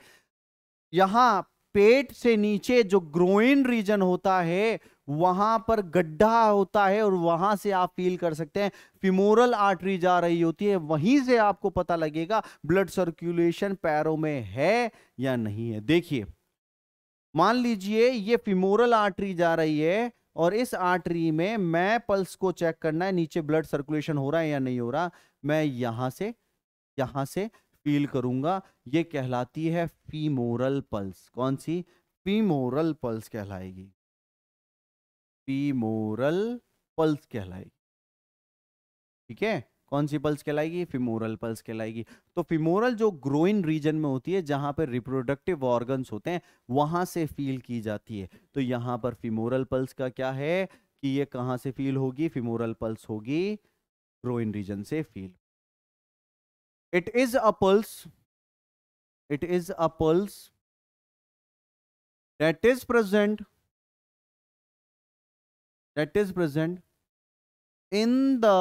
यहां पेट से नीचे जो ग्रोइन रीजन होता है वहां पर गड्ढा होता है और वहां से आप फील कर सकते हैं फीमोरल आर्टरी जा रही होती है, वहीं से आपको पता लगेगा ब्लड सर्कुलेशन पैरों में है या नहीं है। देखिए मान लीजिए ये फीमोरल आर्टरी जा रही है और इस आर्टरी में मैं पल्स को चेक करना है, नीचे ब्लड सर्कुलेशन हो रहा है या नहीं हो रहा, मैं यहां से फील करूंगा। ये कहलाती है फीमोरल पल्स। कौन सी? फीमोरल पल्स कहलाएगी, फीमोरल पल्स कहलाएगी। ठीक है, कौन सी पल्स कहलाएगी? फीमोरल पल्स कहलाएगी। तो फीमोरल जो ग्रोइन रीजन में होती है, जहां पर रिप्रोडक्टिव ऑर्गन्स होते हैं, वहां से फील की जाती है। तो यहां पर फीमोरल पल्स का क्या है कि ये कहां से फील होगी? फीमोरल पल्स होगी ग्रोइन रीजन से feel. It is a pulse, it is a pulse that is present in the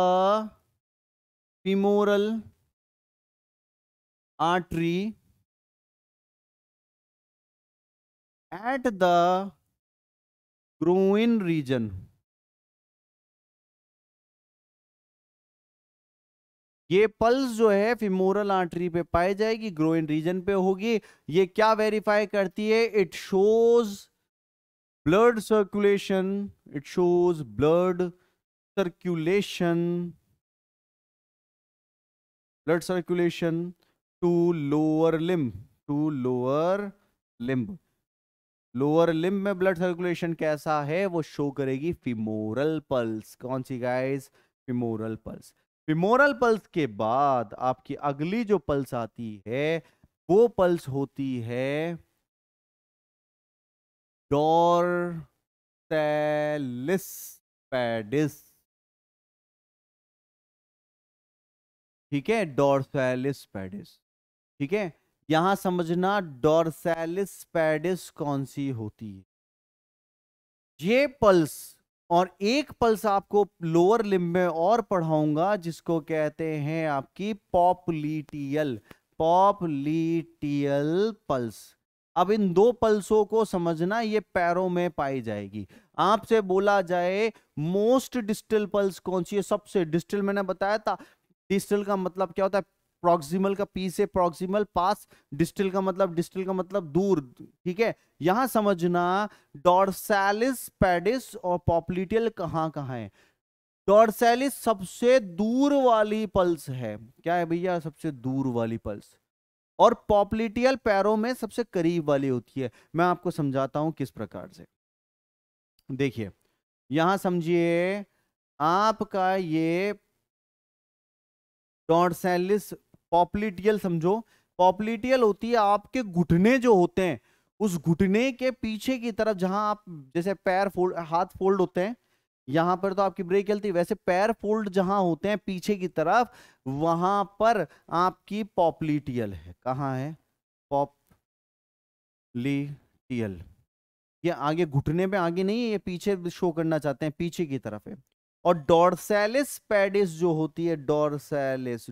femoral artery at the groin region। ये पल्स जो है फीमोरल आर्टरी पे पाई जाएगी, ग्रोइन रीजन पे होगी। ये क्या वेरीफाई करती है? It shows blood circulation, it shows blood circulation to lower limb. Lower limb में ब्लड सर्कुलेशन कैसा है वो शो करेगी फीमोरल पल्स। कौन सी guys? Femoral pulse. Femoral pulse के बाद आपकी अगली जो पल्स आती है वो पल्स होती है डॉर्सैलिस पैडिस। ठीक है, डॉर्सैलिस पैडिस। ठीक है, यहां समझना डॉर्सैलिस पैडिस कौन सी होती है। ये पल्स, और एक पल्स आपको लोअर लिम्ब में और पढ़ाऊंगा जिसको कहते हैं आपकी पॉप्लीटियल पल्स। अब इन दो पल्सों को समझना, ये पैरों में पाई जाएगी। आपसे बोला जाए मोस्ट डिस्टल पल्स कौन सी है? सबसे डिस्टल मैंने बताया था, डिस्टल का मतलब क्या होता है? प्रॉक्सिमल का पी से प्रॉक्सिमल, पास। डिस्टल का मतलब दूर। ठीक है, यहां समझना डॉर्सैलिस पैडिस और पॉप्लीटियल कहां कहां है। डॉर्सैलिस सबसे दूर वाली पल्स है। क्या है भैया? सबसे दूर वाली पल्स। और पॉप्लीटियल पैरों में सबसे करीब वाली होती है। मैं आपको समझाता हूं किस प्रकार से। देखिए यहां समझिए, आपका ये डॉर्सैलिस, पॉप्लीटियल समझो, पॉप्लिटियल होती है आपके घुटने जो होते हैं, उस घुटने के पीछे की तरफ, जहां आप जैसे पैर फोल्ड, हाथ फोल्ड होते हैं, यहां पर तो आपकी ब्रेक चलती है, वैसे पैर फोल्ड जहां होते हैं पीछे की तरफ, वहां पर आपकी पॉप्लिटियल है। कहां है पॉप्लिटियल? ये आगे घुटने में आगे नहीं है, ये पीछे शो करना चाहते हैं, पीछे की तरफ है। और डॉर्सैलिस पैडिस जो होती है, डॉर्सैलिस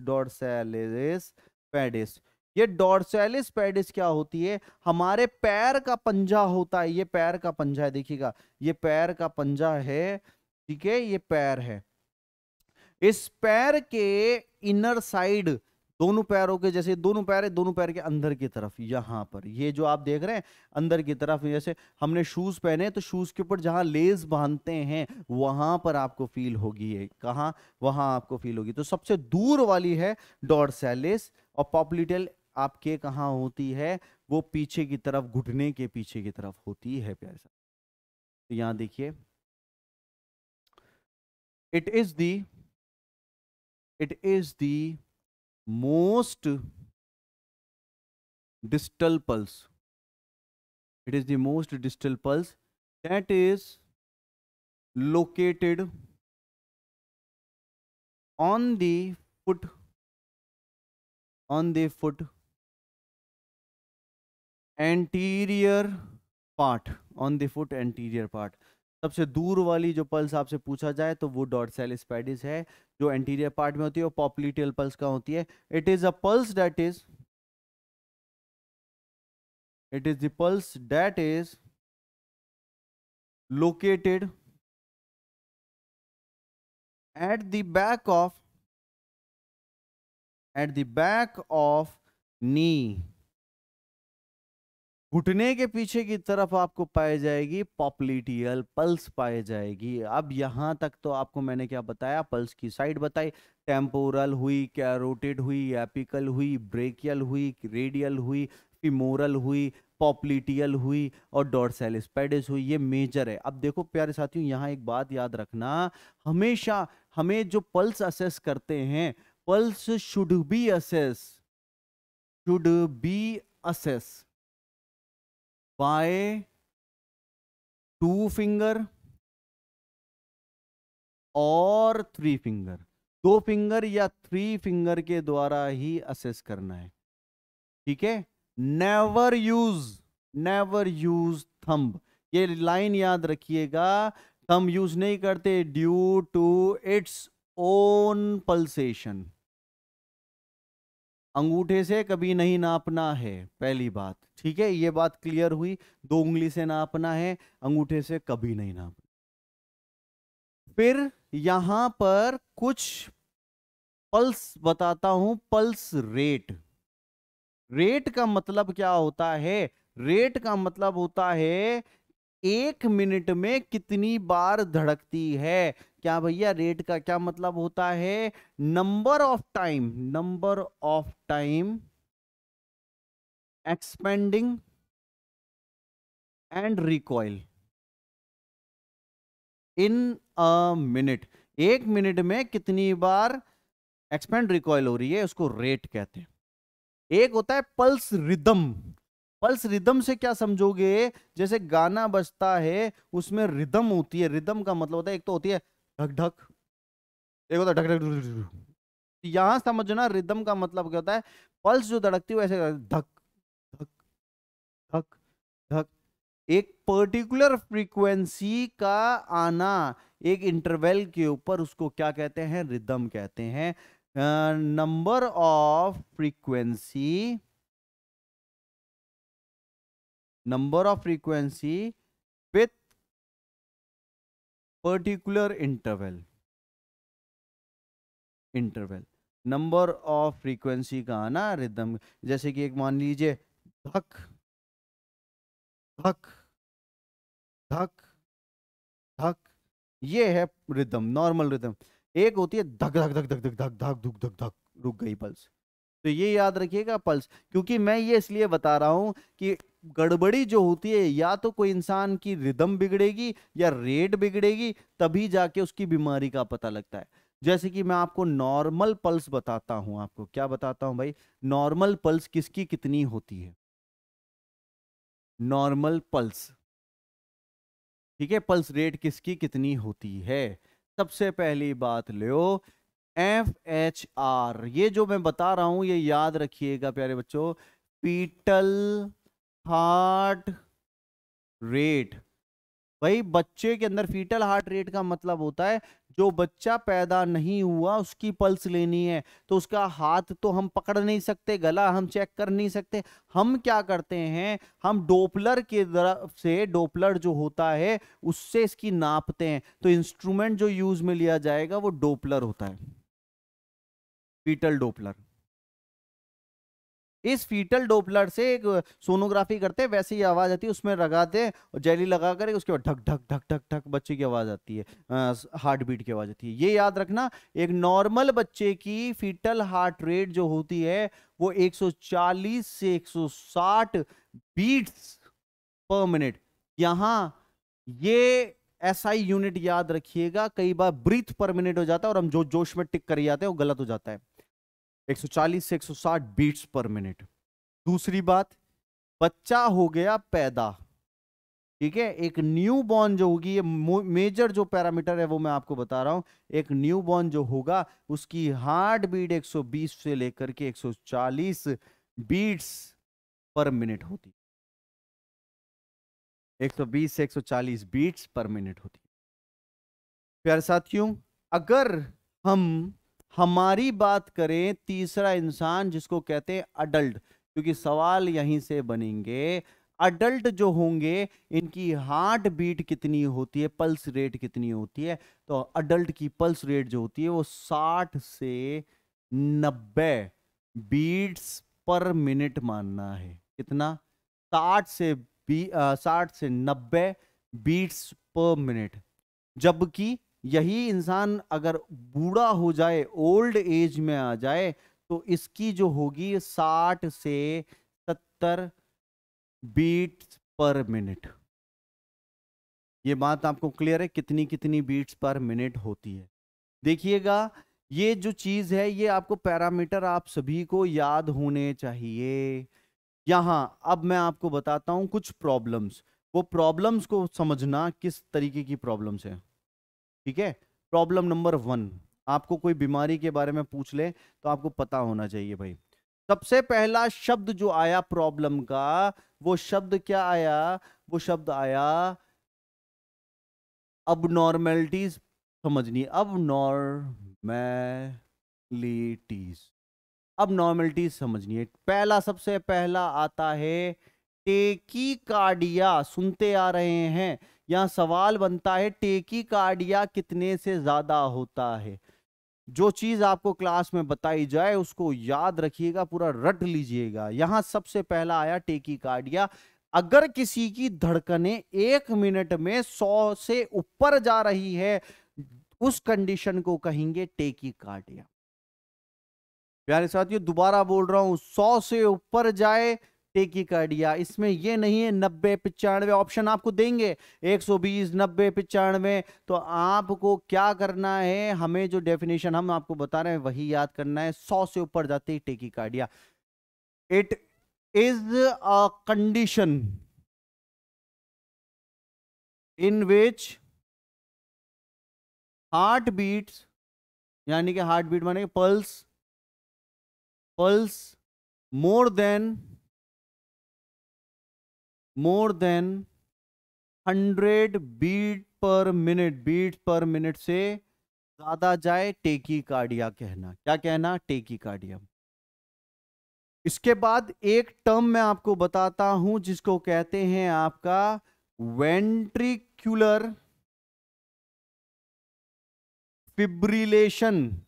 पैडिस, ये डॉर्सैलिस पैडिस क्या होती है? हमारे पैर का पंजा होता है, ये पैर का पंजा है, देखिएगा ये पैर का पंजा है, ठीक है, ये पैर है। इस पैर के इनर साइड, दोनों पैरों के, जैसे दोनों पैर है, दोनों पैर के अंदर की तरफ, यहां पर ये जो आप देख रहे हैं अंदर की तरफ, जैसे हमने शूज पहने तो शूज के ऊपर जहां लेस बांधते हैं वहां पर आपको फील होगी, ये कहां, वहां आपको फील होगी। तो सबसे दूर वाली है डॉर्सैलिस, और पॉप्लिटियल आपके कहां होती है? वो पीछे की तरफ, घुटने के पीछे की तरफ होती है प्यारे साहब। तो यहां देखिए, it is the most distal pulse. It is the most distal pulse that is located on the foot, anterior part, on the foot anterior part. सबसे दूर वाली जो पल्स आपसे पूछा जाए तो वो डॉर्सैलिस पैडिस है, जो एंटीरियर पार्ट में होती है, वो पॉप्लिटियल पल्स का होती है। It is the pulse that is located at the back of knee, घुटने के पीछे की तरफ आपको पाई जाएगी पॉप्लिटियल पल्स पाई जाएगी। अब यहां तक तो आपको मैंने क्या बताया, पल्स की साइड बताई, टेम्पोरल हुई, कैरोटिड हुई, एपिकल हुई, ब्रेकियल हुई, रेडियल हुई, फिमोरल हुई, पॉप्लिटियल हुई और डॉर्सैलिस पैडिस हुई। ये मेजर है। अब देखो प्यारे साथियों, यहां एक बात याद रखना, हमेशा हमें जो पल्स असेस करते हैं, pulse should be assess by 2 finger और 3 फिंगर, 2 फिंगर या 3 फिंगर के द्वारा ही असेस करना है, ठीक है। नेवर यूज थंब, ये लाइन याद रखिएगा, थंब यूज नहीं करते due to its own pulsation. अंगूठे से कभी नहीं नापना है, पहली बात, ठीक है, ये बात क्लियर हुई। 2 उंगली से नापना है, अंगूठे से कभी नहीं नापना। फिर यहां पर कुछ पल्स बताता हूं, पल्स रेट का मतलब क्या होता है? रेट का मतलब होता है 1 मिनट में कितनी बार धड़कती है। क्या भैया, रेट का क्या मतलब होता है? Number of time expanding and recoil in a minute. 1 minute में कितनी बार एक्सपेंड रिकॉइल हो रही है, उसको रेट कहते हैं। एक होता है पल्स रिदम। पल्स रिदम से क्या समझोगे? जैसे गाना बजता है, उसमें रिदम होती है। रिदम का मतलब होता है, एक तो होती है ढक ढक, एक होता है ढक ढक ढक। यहां समझना रिदम का मतलब क्या होता है। पल्स जो धड़कती है वैसे धक धक धक धक। एक पर्टिकुलर फ्रीक्वेंसी का आना एक इंटरवल के ऊपर, उसको क्या कहते हैं? रिदम कहते हैं। Number of frequency with particular interval number of frequency का आना रिदम। जैसे कि एक मान लीजिए धक धक धक धक, ये है रिदम, नॉर्मल रिदम। एक होती है धक धक धक धक धक धक धक धुक धक धक, रुक गई पल्स। तो ये याद रखिएगा पल्स, क्योंकि मैं ये इसलिए बता रहा हूं कि गड़बड़ी जो होती है, या तो कोई इंसान की रिदम बिगड़ेगी या रेट बिगड़ेगी, तभी जाके उसकी बीमारी का पता लगता है। जैसे कि मैं आपको नॉर्मल पल्स बताता हूं, आपको क्या बताता हूं भाई, नॉर्मल पल्स किसकी कितनी होती है, नॉर्मल पल्स, ठीक है, पल्स रेट किसकी कितनी होती है। सबसे पहली बात लो FHR, ये जो मैं बता रहा हूं ये याद रखिएगा प्यारे बच्चों, फीटल हार्ट रेट। भाई बच्चे के अंदर फीटल हार्ट रेट का मतलब होता है जो बच्चा पैदा नहीं हुआ उसकी पल्स लेनी है, तो उसका हाथ तो हम पकड़ नहीं सकते, गला हम चेक कर नहीं सकते, हम क्या करते हैं, हम डोपलर के तरफ से, डोपलर जो होता है उससे इसकी नापते हैं। तो इंस्ट्रूमेंट जो यूज में लिया जाएगा वो डोपलर होता है, फीटल डोपलर। इस फीटल डोपलर से एक सोनोग्राफी करते हैं, वैसे ही आवाज आती है, उसमें लगाते हैं और जेली लगा कर उसके बाद ढक ढक ढक ढक ढक बच्चे की आवाज आती है, हार्ट बीट की आवाज आती है। ये याद रखना, एक नॉर्मल बच्चे की फीटल हार्ट रेट जो होती है वो 140 से 160 बीट्स पर मिनट। यहां ये SI यूनिट याद रखिएगा, कई बार ब्रीथ पर मिनट हो जाता है और हम जो जोश में टिक कर जाते हैं वो गलत हो जाता है। 140 से 160 बीट्स पर मिनट। दूसरी बात, बच्चा हो गया पैदा, ठीक है, एक न्यू बॉर्न जो होगी, ये मेजर जो पैरामीटर है वो मैं आपको बता रहा हूं, एक न्यू बॉर्न जो होगा उसकी हार्ट बीट 120 से लेकर के 140 बीट्स पर मिनट होती, 120 से 140 बीट्स पर मिनट होती। प्यारे साथियों, अगर हम हमारी बात करें, तीसरा इंसान जिसको कहते हैं अडल्ट, क्योंकि सवाल यहीं से बनेंगे, अडल्ट जो होंगे इनकी हार्ट बीट कितनी होती है, पल्स रेट कितनी होती है, तो अडल्ट की पल्स रेट जो होती है वो 60 से 90 बीट्स पर मिनट मानना है। कितना? 60 से 90 बीट्स पर मिनट। जबकि यही इंसान अगर बूढ़ा हो जाए, ओल्ड एज में आ जाए, तो इसकी जो होगी 60 से 70 बीट्स पर मिनट। ये बात आपको क्लियर है, कितनी कितनी बीट्स पर मिनट होती है। देखिएगा, ये जो चीज है ये आपको पैरामीटर आप सभी को याद होने चाहिए। यहां अब मैं आपको बताता हूं कुछ प्रॉब्लम्स, वो प्रॉब्लम्स को समझना किस तरीके की प्रॉब्लम्स है, ठीक है। प्रॉब्लम नंबर 1, आपको कोई बीमारी के बारे में पूछ ले तो आपको पता होना चाहिए भाई। सबसे पहला शब्द जो आया प्रॉब्लम का, वो शब्द क्या आया, वो शब्द आया अबनॉर्मेलिटीज। समझनी, अबनॉर्मेलिटीज, अबनॉर्मेलिटीज समझनी है। पहला, सबसे पहला आता है टेकीकार्डिया। सुनते आ रहे हैं, यहां सवाल बनता है टेकीकार्डिया कितने से ज्यादा होता है। जो चीज आपको क्लास में बताई जाए उसको याद रखिएगा, पूरा रट लीजिएगा। यहां सबसे पहला आया टेकीकार्डिया। अगर किसी की धड़कनें 1 मिनट में 100 से ऊपर जा रही है, उस कंडीशन को कहेंगे टेकीकार्डिया। प्यारे साथियों, दोबारा बोल रहा हूं, 100 से ऊपर जाए टेकीकार्डिया। इसमें ये नहीं है 90 95 ऑप्शन आपको देंगे, 120 90 95, तो आपको क्या करना है, हमें जो डेफिनेशन हम आपको बता रहे हैं वही याद करना है। 100 से ऊपर जाते ही tachycardia. It is a condition in which heart beats, यानी कि हार्ट बीट माने pulse, pulse more than 100 beat per minute, beat per minute से ज्यादा जाए, टेकीकार्डिया कहना। क्या कहना? टेकीकार्डिया। इसके बाद एक टर्म मैं आपको बताता हूं जिसको कहते हैं आपका वेंट्रिक्युलर फिब्रिलेशन।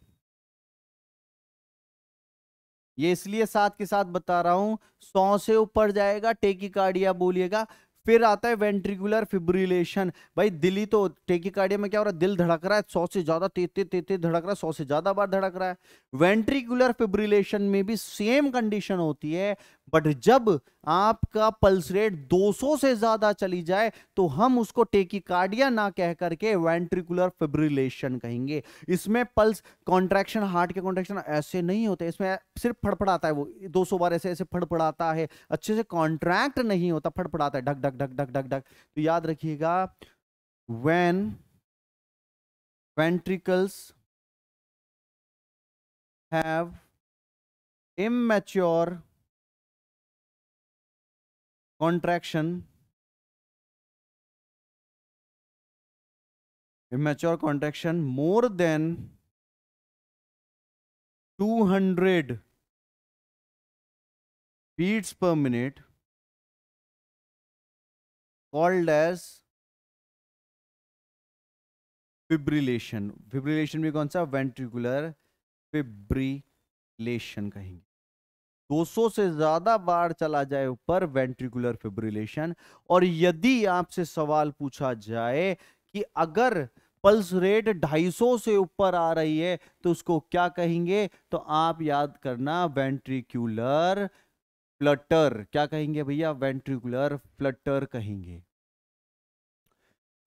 ये इसलिए साथ के साथ बता रहा हूं, 100 से ऊपर जाएगा टेकीकार्डिया बोलिएगा, फिर आता है वेंट्रिकुलर फिब्रिलेशन। भाई दिल्ली तो टेकीकार्डिया में क्या हो रहा है, दिल धड़क रहा है 100 से ज्यादा, तेज तेज धड़क रहा है, 100 से ज्यादा बार धड़क रहा है। वेंट्रिकुलर फिब्रिलेशन में भी सेम कंडीशन होती है, बट जब आपका पल्स रेट 200 से ज्यादा चली जाए तो हम उसको टेकिकार्डिया ना कह करके वेंट्रिकुलर फिब्रिलेशन कहेंगे। इसमें पल्स कॉन्ट्रैक्शन, हार्ट के कॉन्ट्रैक्शन ऐसे नहीं होते, इसमें सिर्फ फड़फड़ाता है, वो 200 बार ऐसे ऐसे फड़फड़ाता है, अच्छे से कॉन्ट्रैक्ट नहीं होता, फड़फड़ाता है ढक ढक ढक ढक ढक ढक। तो याद रखिएगा, when ventricles have immature contraction, more than 200 beats per minute, called as fibrillation। fibrillation भी कौन सा, वेंट्रिकुलर फिब्रिलेशन कहेंगे। 200 से ज्यादा बार चला जाए ऊपर, वेंट्रिकुलर फिब्रिलेशन। और यदि आपसे सवाल पूछा जाए कि अगर पल्स रेट 250 से ऊपर आ रही है तो उसको क्या कहेंगे, तो आप याद करना, वेंट्रिकुलर फ्लटर। क्या कहेंगे भैया, वेंट्रिकुलर फ्लटर कहेंगे।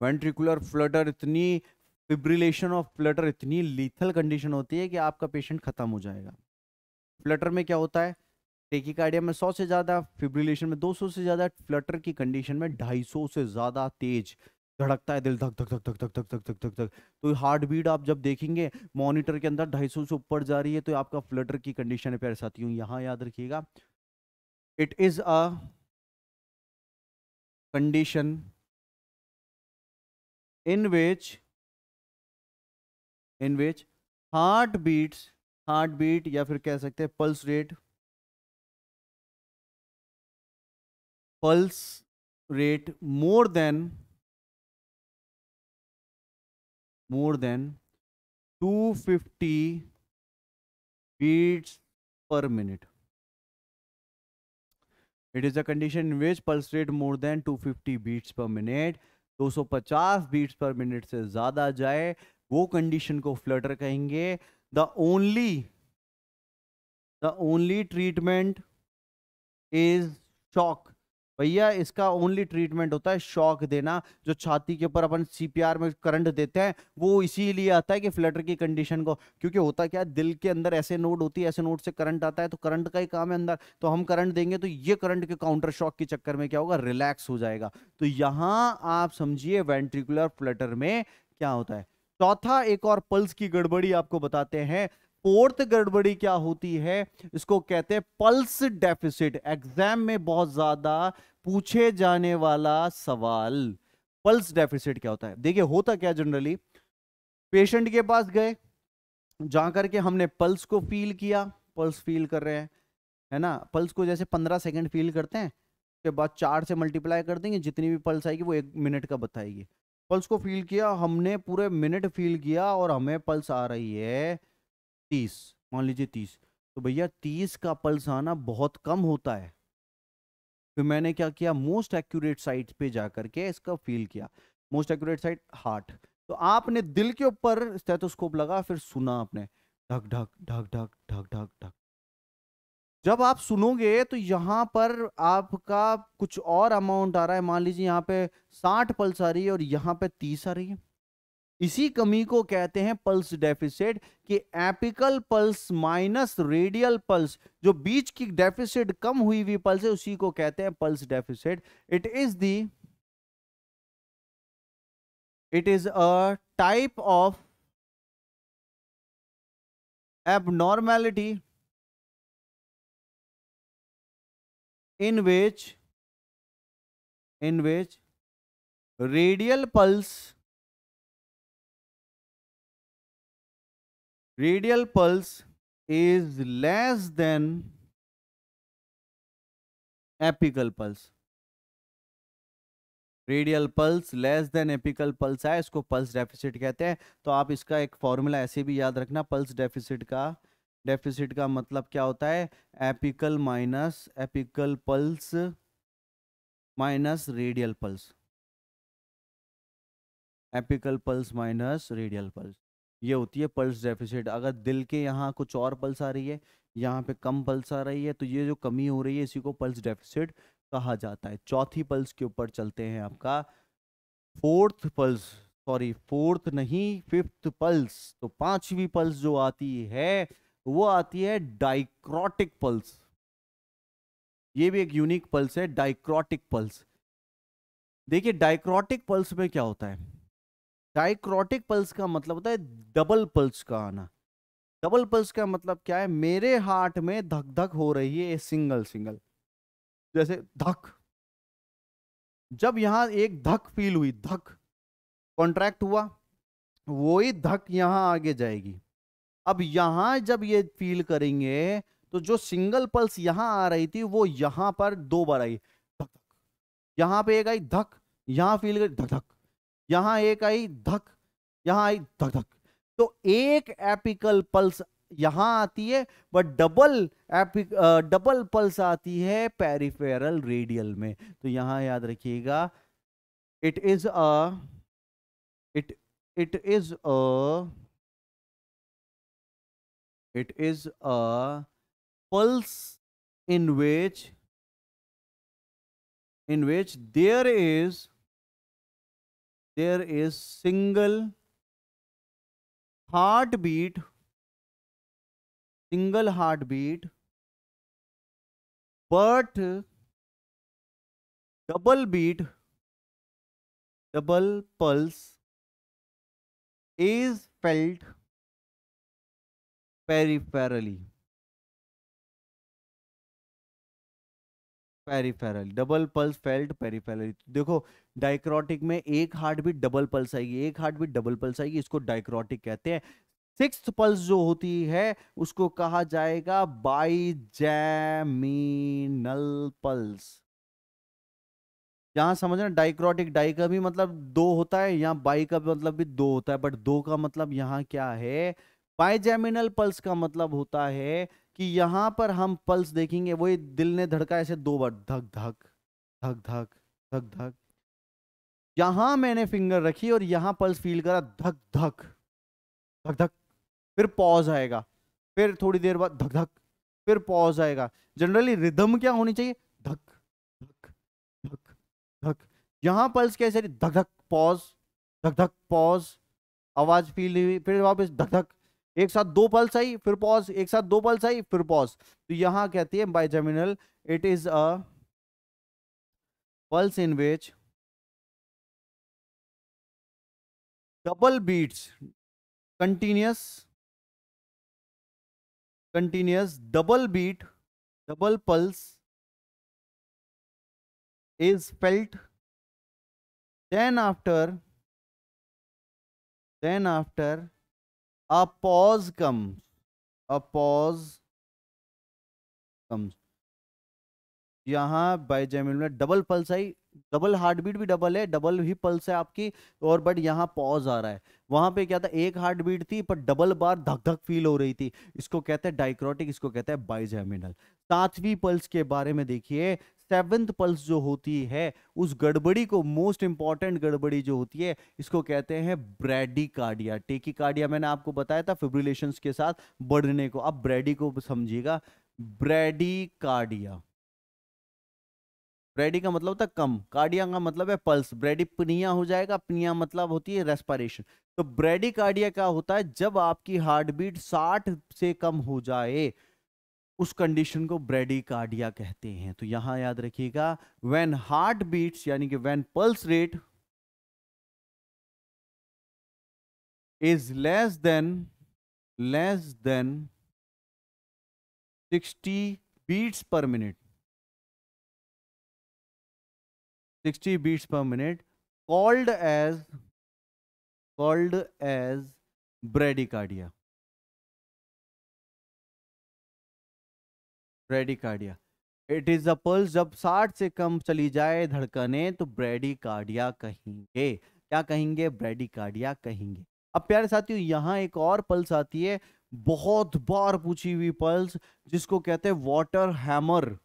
वेंट्रिकुलर फ्लटर इतनी, फिब्रिलेशन ऑफ फ्लटर इतनी लीथल कंडीशन होती है कि आपका पेशेंट खत्म हो जाएगा। फ्लटर में क्या होता है, टेकिकार्डिया में 100 से ज्यादा, फिब्रिलेशन में 200 से ज्यादा, फ्लटर की कंडीशन में 250 से ज्यादा तेज धड़कता है दिल, धक धक धक धक धक धक धक धक धक धक। तो हार्ट बीट आप जब देखेंगे मॉनिटर के अंदर 250 से ऊपर जा रही है तो आपका फ्लटर की कंडीशन है प्यारे साथियों। यहां याद रखिएगा, it is a condition in which heart beat या फिर कह सकते हैं pulse rate more than 250 beats per minute। It is a condition in which pulse rate more than 250 beats per minute, 250 beats per minute से ज्यादा जाए, वो कंडीशन को फ्लटर कहेंगे। The only treatment is shock. भैया इसका ओनली ट्रीटमेंट होता है शॉक देना। जो छाती के ऊपर अपन सीपीआर में करंट देते हैं वो इसीलिए आता है कि फ्लटर की कंडीशन को, क्योंकि होता क्या है, दिल के अंदर ऐसे नोड होती है, ऐसे नोड से करंट आता है, तो करंट का ही काम है अंदर, तो हम करंट देंगे तो ये करंट के काउंटर शॉक के चक्कर में क्या होगा, रिलैक्स हो जाएगा। तो यहां आप समझिए वेंट्रिकुलर फ्लटर में क्या होता है। चौथा एक और पल्स की गड़बड़ी आपको बताते हैं। फोर्थ गड़बड़ी क्या होती है, इसको कहते हैं पल्स डेफिसिट। एग्जाम में बहुत ज्यादा पूछे जाने वाला सवाल, पल्स डेफिसिट क्या होता है। देखिए होता क्या, जनरली पेशेंट के पास गए, जाकर के हमने पल्स को फील किया, पल्स फील कर रहे हैं, है ना, पल्स को जैसे 15 सेकंड फील करते हैं, उसके बाद 4 से मल्टीप्लाई कर देंगे, जितनी भी पल्स आएगी वो 1 मिनट का बताएगी। पल्स को फील किया हमने, पूरे मिनट फील किया और हमें पल्स आ रही है 30, मान लीजिए 30। तो भैया 30 का पल्स आना बहुत कम होता है। फिर मैंने क्या किया, मोस्ट एक्यूरेट साइट पे जाकर के इसका फील किया। मोस्ट एक्यूरेट साइट हार्ट, तो आपने दिल के ऊपर स्टेथोस्कोप लगा, फिर सुना आपने धक धक धक धक धक धक धक। जब आप सुनोगे तो यहां पर आपका कुछ और अमाउंट आ रहा है, मान लीजिए यहां पे 60 पल्स आ रही है और यहां पे 30 आ रही है। इसी कमी को कहते हैं पल्स डेफिसिट, कि apical pulse minus radial pulse, जो बीच की डेफिसिट कम हुई हुई पल्स है उसी को कहते हैं pulse deficit. It is a type of abnormality in which radial pulse is less than apical pulse। Radial pulse less than apical pulse है, इसको पल्स डेफिसिट कहते हैं। तो आप इसका एक फॉर्मूला ऐसे भी याद रखना, पल्स डेफिसिट का मतलब क्या होता है, apical pulse minus radial pulse, apical pulse minus radial pulse. ये होती है पल्स डेफिसिट। अगर दिल के यहाँ कुछ और पल्स आ रही है, यहाँ पे कम पल्स आ रही है, तो ये जो कमी हो रही है इसी को पल्स डेफिसिट कहा जाता है। चौथी पल्स के ऊपर चलते हैं, आपका फोर्थ पल्स, सॉरी फोर्थ नहीं, फिफ्थ पल्स। तो पांचवी पल्स जो आती है वो आती है डाइक्रोटिक पल्स। ये भी एक यूनिक पल्स है, डाइक्रोटिक पल्स। देखिए डाइक्रोटिक पल्स में क्या होता है, डाइक्रोटिक पल्स का मतलब होता है डबल पल्स का आना। डबल पल्स का मतलब क्या है, मेरे हार्ट में धक धक हो रही है सिंगल सिंगल, जैसे धक, जब यहां एक धक फील हुई, धक कॉन्ट्रैक्ट हुआ, वो ही धक यहां आगे जाएगी। अब यहां जब ये फील करेंगे तो जो सिंगल पल्स यहां आ रही थी वो यहां पर दो बार आई, धक धक। यहां पे एक आई धक, यहां फील करी धक धक, यहां एक आई धक, यहां आई धक धक। तो एक एपिकल पल्स यहां आती है, बट डबल पल्स आती है पेरिफेरल रेडियल में। तो यहां याद रखिएगा, it is a it it is a it is a pulse in which there is single heartbeat, but double beat, double pulse is felt peripherally. Peripheral, double pulse felt peripherally. देखो डाइक्रोटिक में एक हार्ट बीट डबल पल्स आएगी, एक हार्ट बीट डबल पल्स आएगी, इसको डाइक्रोटिक कहते हैं। सिक्स्थ पल्स जो होती है उसको कहा जाएगा बाइजैमिनल पल्स। यहां समझना, डाइक्रोटिक, डाई का भी मतलब दो होता है, यहाँ बाई का भी मतलब भी दो होता है, बट दो का मतलब यहाँ क्या है, बाइजैमिनल पल्स का मतलब होता है कि यहां पर हम पल्स देखेंगे, वही दिल ने धड़का ऐसे दो बार, धक धक धक धक धक धक। यहां मैंने फिंगर रखी और यहां पल्स फील करा, धक धक धक धक, फिर पॉज आएगा, फिर थोड़ी देर बाद धक धक, फिर पॉज आएगा। जनरली रिदम क्या होनी चाहिए, धक धक धक धक। यहां पल्स कैसे, धक धक पॉज, धक धक पॉज, आवाज फील हुई, फिर वापस धक धक, एक साथ दो पल्स आई फिर पॉज, एक साथ दो पल्स आई फिर पॉज। तो यहां कहती है bigeminal, it is a pulse in which double beats, continuous, double beat, double pulse is felt. Then after a pause comes, a pause comes. यहाँ बाइजैमिनल में डबल पल्स आई, डबल हार्ट बीट भी डबल है, डबल ही पल्स है आपकी, और बट यहाँ पॉज आ रहा है। वहां पे क्या था, एक हार्ट बीट थी पर डबल बार धक धक फील हो रही थी, इसको कहते हैं डाइक्रोटिक, इसको कहते हैं बाइजैमिनल। सातवीं पल्स के बारे में देखिए, सेवेंथ पल्स जो होती है उस गड़बड़ी को, मोस्ट इंपॉर्टेंट गड़बड़ी जो होती है, इसको कहते हैं ब्रैडीकार्डिया। टेकीकार्डिया मैंने आपको बताया था फिब्रिलेशंस के साथ बढ़ने को, अब ब्रैडी को समझिएगा, ब्रैडीकार्डिया। ब्रेडी का मतलब होता है कम, कार्डिया का मतलब है पल्स, ब्रेडी पनिया हो जाएगा, पनिया मतलब होती है रेस्पिरेशन। तो ब्रेडी कार्डिया क्या होता है, जब आपकी हार्ट बीट 60 से कम हो जाए उस कंडीशन को ब्रेडी कार्डिया कहते हैं। तो यहां याद रखिएगा, व्हेन हार्ट बीट्स यानी कि when pulse rate is less than 60 beats per minute, 60 beats per minute, called as bradycardia. Bradycardia, it is a pulse, जब 60 से कम चली जाए धड़कने तो ब्रेडिकार्डिया कहेंगे। क्या कहेंगे, ब्रेडिकार्डिया कहेंगे। अब प्यारे साथियों यहां एक और पल्स आती है, बहुत बार पूछी हुई पल्स, जिसको कहते हैं वाटर हैमर,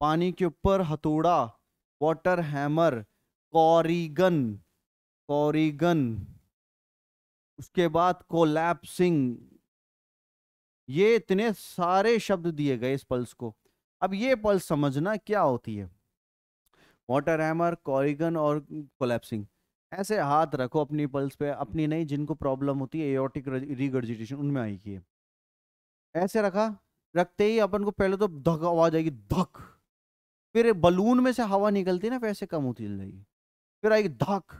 पानी के ऊपर हथौड़ा, वाटर हैमर, कॉरिगन, कॉरिगन, उसके बाद कोलैप्सिंग, ये इतने सारे शब्द दिए गए इस पल्स को। अब ये पल्स समझना क्या होती है, वाटर हैमर, कॉरिगन और कोलैप्सिंग। ऐसे हाथ रखो अपनी पल्स पे, अपनी नहीं, जिनको प्रॉब्लम होती है एओर्टिक रिगर्जिटेशन उनमें आएगी ये। ऐसे रखा, रखते ही अपन को पहले तो धक आवाज आएगी, धक। फिर बलून में से हवा निकलती है ना, वैसे कम होती चल जाएगी। फिर आएगी धक।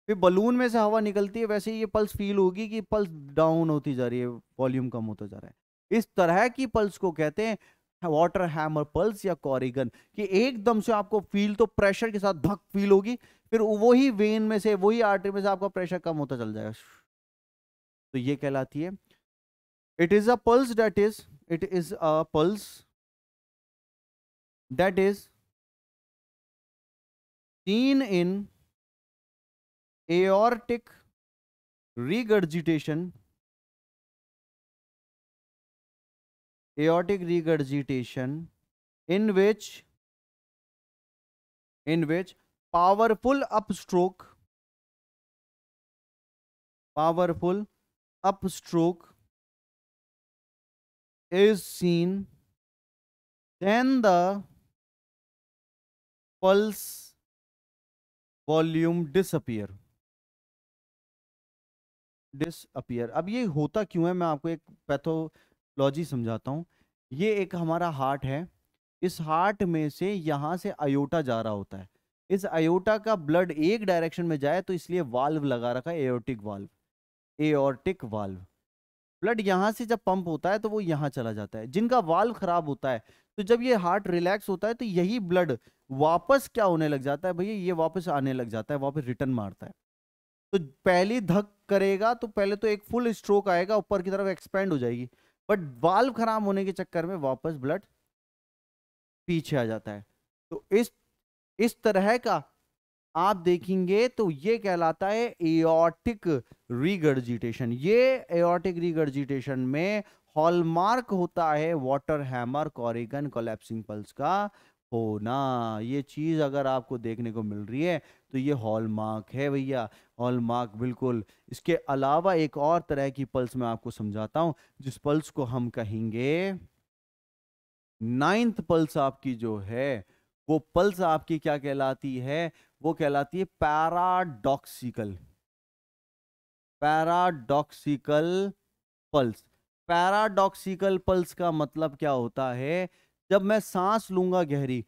फिर बलून में से हवा निकलती है, वैसे ही ये पल्स फील होगी कि पल्स डाउन होती जा रही है, वॉल्यूम कम होता जा रहा है। इस तरह की पल्स को कहते हैं वाटर हैमर पल्स या कॉरिगन, कि एकदम से आपको फील तो प्रेशर के साथ धक फील होगी, फिर वही वेन में से, वही आर्टरी में से आपका प्रेशर कम होता चल जाएगा। तो ये कहलाती है, it is a pulse that is, it is a pulse that is seen in aortic regurgitation, aortic regurgitation, in which powerful upstroke, powerful upstroke is seen, then the pulse volume disappear, disappear। अब ये होता क्यों है, मैं आपको एक पैथोलॉजी समझाता हूँ। ये एक हमारा हार्ट है, इस हार्ट में से यहां से अयोटा जा रहा होता है। इस अयोटा का ब्लड एक डायरेक्शन में जाए तो इसलिए वाल्व लगा रखा है, aortic valve, aortic valve. Blood यहां से जब पंप होता है तो वो यहां चला जाता है। जिनका वाल्व खराब होता है, तो जब ये हार्ट रिलैक्स होता है तो यही ब्लड वापस क्या होने लग जाता है भैया, ये वापस आने लग जाता है, वापस रिटर्न मारता है। तो पहली धक करेगा तो पहले तो एक फुल स्ट्रोक आएगा, ऊपर की तरफ एक्सपेंड हो जाएगी, बट वाल्व खराब होने के चक्कर में वापस ब्लड पीछे आ जाता है। तो इस तरह का आप देखेंगे तो ये कहलाता है एओर्टिक रिगर्जिटेशन। ये एओर्टिक रिगर्जिटेशन में हॉलमार्क होता है वाटर हैमर, कॉरिगन, कोलैप्सिंग पल्स का होना। ये चीज अगर आपको देखने को मिल रही है तो ये हॉलमार्क है भैया, हॉलमार्क बिल्कुल। इसके अलावा एक और तरह की पल्स मैं आपको समझाता हूं, जिस पल्स को हम कहेंगे नाइन्थ पल्स आपकी जो है, वो पल्स आपकी क्या कहलाती है, वो कहलाती है paradoxical, paradoxical pulse. Paradoxical pulse का मतलब क्या होता है, जब मैं सांस लूंगा, गहरी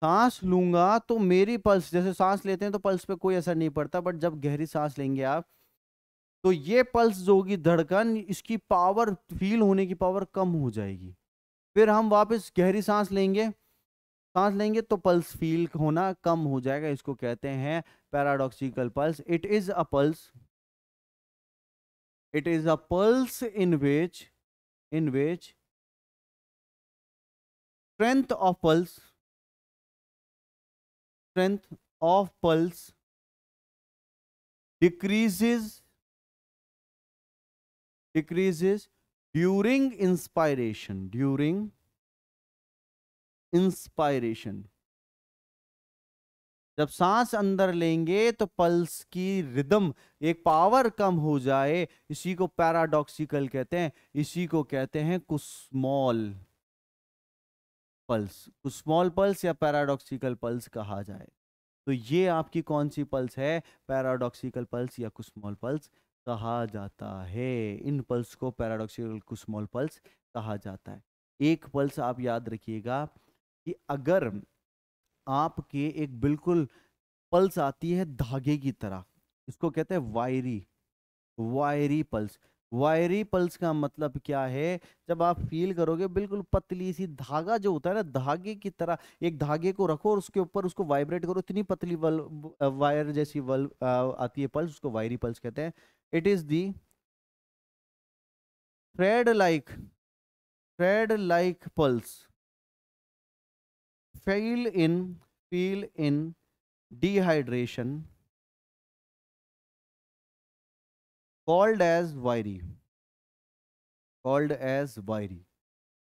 सांस लूंगा तो मेरी पल्स, जैसे सांस लेते हैं तो पल्स पे कोई असर नहीं पड़ता, बट जब गहरी सांस लेंगे आप, तो ये पल्स जो होगी, धड़कन, इसकी पावर, फील होने की पावर कम हो जाएगी। फिर हम वापस गहरी सांस लेंगे, सांस लेंगे तो पल्स फील होना कम हो जाएगा। इसको कहते हैं paradoxical pulse. It is a pulse, it is a pulse in which strength of pulse, strength of pulse decreases during inspiration, during inspiration। जब सांस अंदर लेंगे तो पल्स की रिदम, एक पावर कम हो जाए, इसी को पैराडॉक्सिकल कहते हैं, इसी को कहते हैं कुस्मॉल पल्स, कुस्मॉल पल्स या पैराडॉक्सिकल पल्स कहा जाए। तो ये आपकी कौन सी पल्स है, पैराडॉक्सिकल पल्स या कुस्मॉल पल्स कहा जाता है। इन पल्स को पैराडॉक्सिकल कुस्मॉल पल्स कहा जाता है। एक पल्स आप याद रखिएगा कि अगर आपके एक बिल्कुल पल्स आती है धागे की तरह, इसको कहते हैं वायरी, वायरी पल्स। वायरी पल्स का मतलब क्या है, जब आप फील करोगे बिल्कुल पतली सी धागा जो होता है ना, धागे की तरह, एक धागे को रखो और उसके ऊपर उसको वाइब्रेट करो, इतनी पतली वायर जैसी आती है पल्स, उसको वायरी पल्स कहते हैं। It is the thread like, thread like pulse, feel in, feel in dehydration, called as wiry, called as wiry।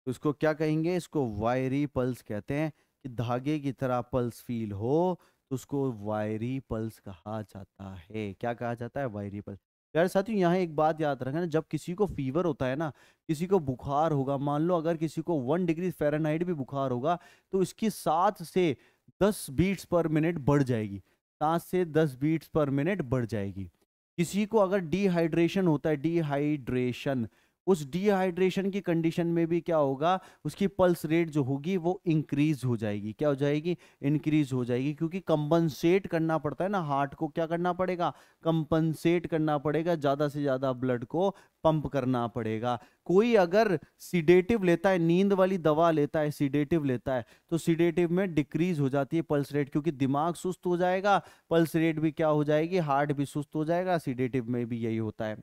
तो इसको क्या कहेंगे, इसको वायरी पल्स कहते हैं। कि धागे की तरह पल्स फील हो तो उसको वायरी पल्स कहा जाता है। क्या कहा जाता है, वायरी पल्स। यार साथियों यहाँ एक बात याद रखना, जब किसी को फीवर होता है ना, किसी को बुखार होगा, मान लो अगर किसी को 1 डिग्री फ़ारेनहाइट भी बुखार होगा, तो इसकी 7 से 10 बीट्स पर मिनट बढ़ जाएगी, 7 से 10 बीट्स पर मिनट बढ़ जाएगी। किसी को अगर डिहाइड्रेशन होता है, डिहाइड्रेशन, उस डिहाइड्रेशन की कंडीशन में भी क्या होगा, उसकी पल्स रेट जो होगी वो इंक्रीज हो जाएगी। क्या हो जाएगी? इंक्रीज हो जाएगी, क्योंकि कंपनसेट करना पड़ता है ना, हार्ट को क्या करना पड़ेगा, कंपनसेट करना पड़ेगा, ज़्यादा से ज़्यादा ब्लड को पंप करना पड़ेगा। कोई अगर सीडेटिव लेता है, नींद वाली दवा लेता है, सीडेटिव लेता है, तो सीडेटिव में डिक्रीज हो जाती है पल्स रेट, क्योंकि दिमाग सुस्त हो जाएगा, पल्स रेट भी क्या हो जाएगी, हार्ट भी सुस्त हो जाएगा। सीडेटिव में भी यही होता है।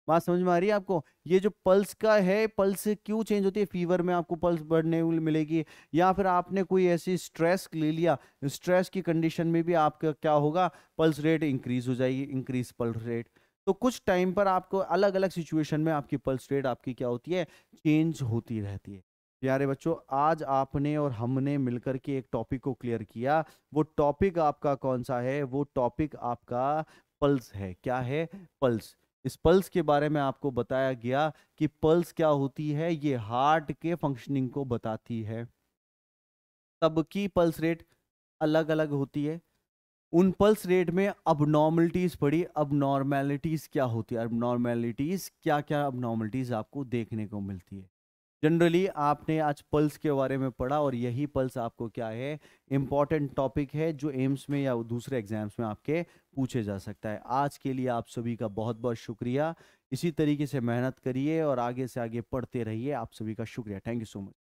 बात समझ में आ रही है आपको? ये जो पल्स का है, पल्स क्यों चेंज होती है, फीवर में आपको पल्स बढ़ने मिलेगी, या फिर आपने कोई ऐसी स्ट्रेस ले लिया, स्ट्रेस की कंडीशन में भी आपका क्या होगा, पल्स रेट इंक्रीज हो जाएगी, इंक्रीज पल्स रेट। तो कुछ टाइम पर आपको अलग अलग सिचुएशन में आपकी पल्स रेट आपकी क्या होती है, चेंज होती रहती है। प्यारे बच्चों, आज आपने और हमने मिलकर के एक टॉपिक को क्लियर किया। वो टॉपिक आपका कौन सा है? वो टॉपिक आपका पल्स है। क्या है? पल्स। इस पल्स के बारे में आपको बताया गया कि पल्स क्या होती है, ये हार्ट के फंक्शनिंग को बताती है। सबकी पल्स रेट अलग अलग होती है। उन पल्स रेट में अबनॉर्मलिटीज पड़ी। अबनॉर्मैलिटीज क्या होती है? अबनॉर्मैलिटीज क्या क्या अबनॉर्मलिटीज आपको देखने को मिलती है? जनरली आपने आज पल्स के बारे में पढ़ा, और यही पल्स आपको क्या है, इंपॉर्टेंट टॉपिक है, जो एम्स में या दूसरे एग्जाम्स में आपके पूछे जा सकता है। आज के लिए आप सभी का बहुत बहुत शुक्रिया। इसी तरीके से मेहनत करिए और आगे से आगे पढ़ते रहिए। आप सभी का शुक्रिया। Thank you so much.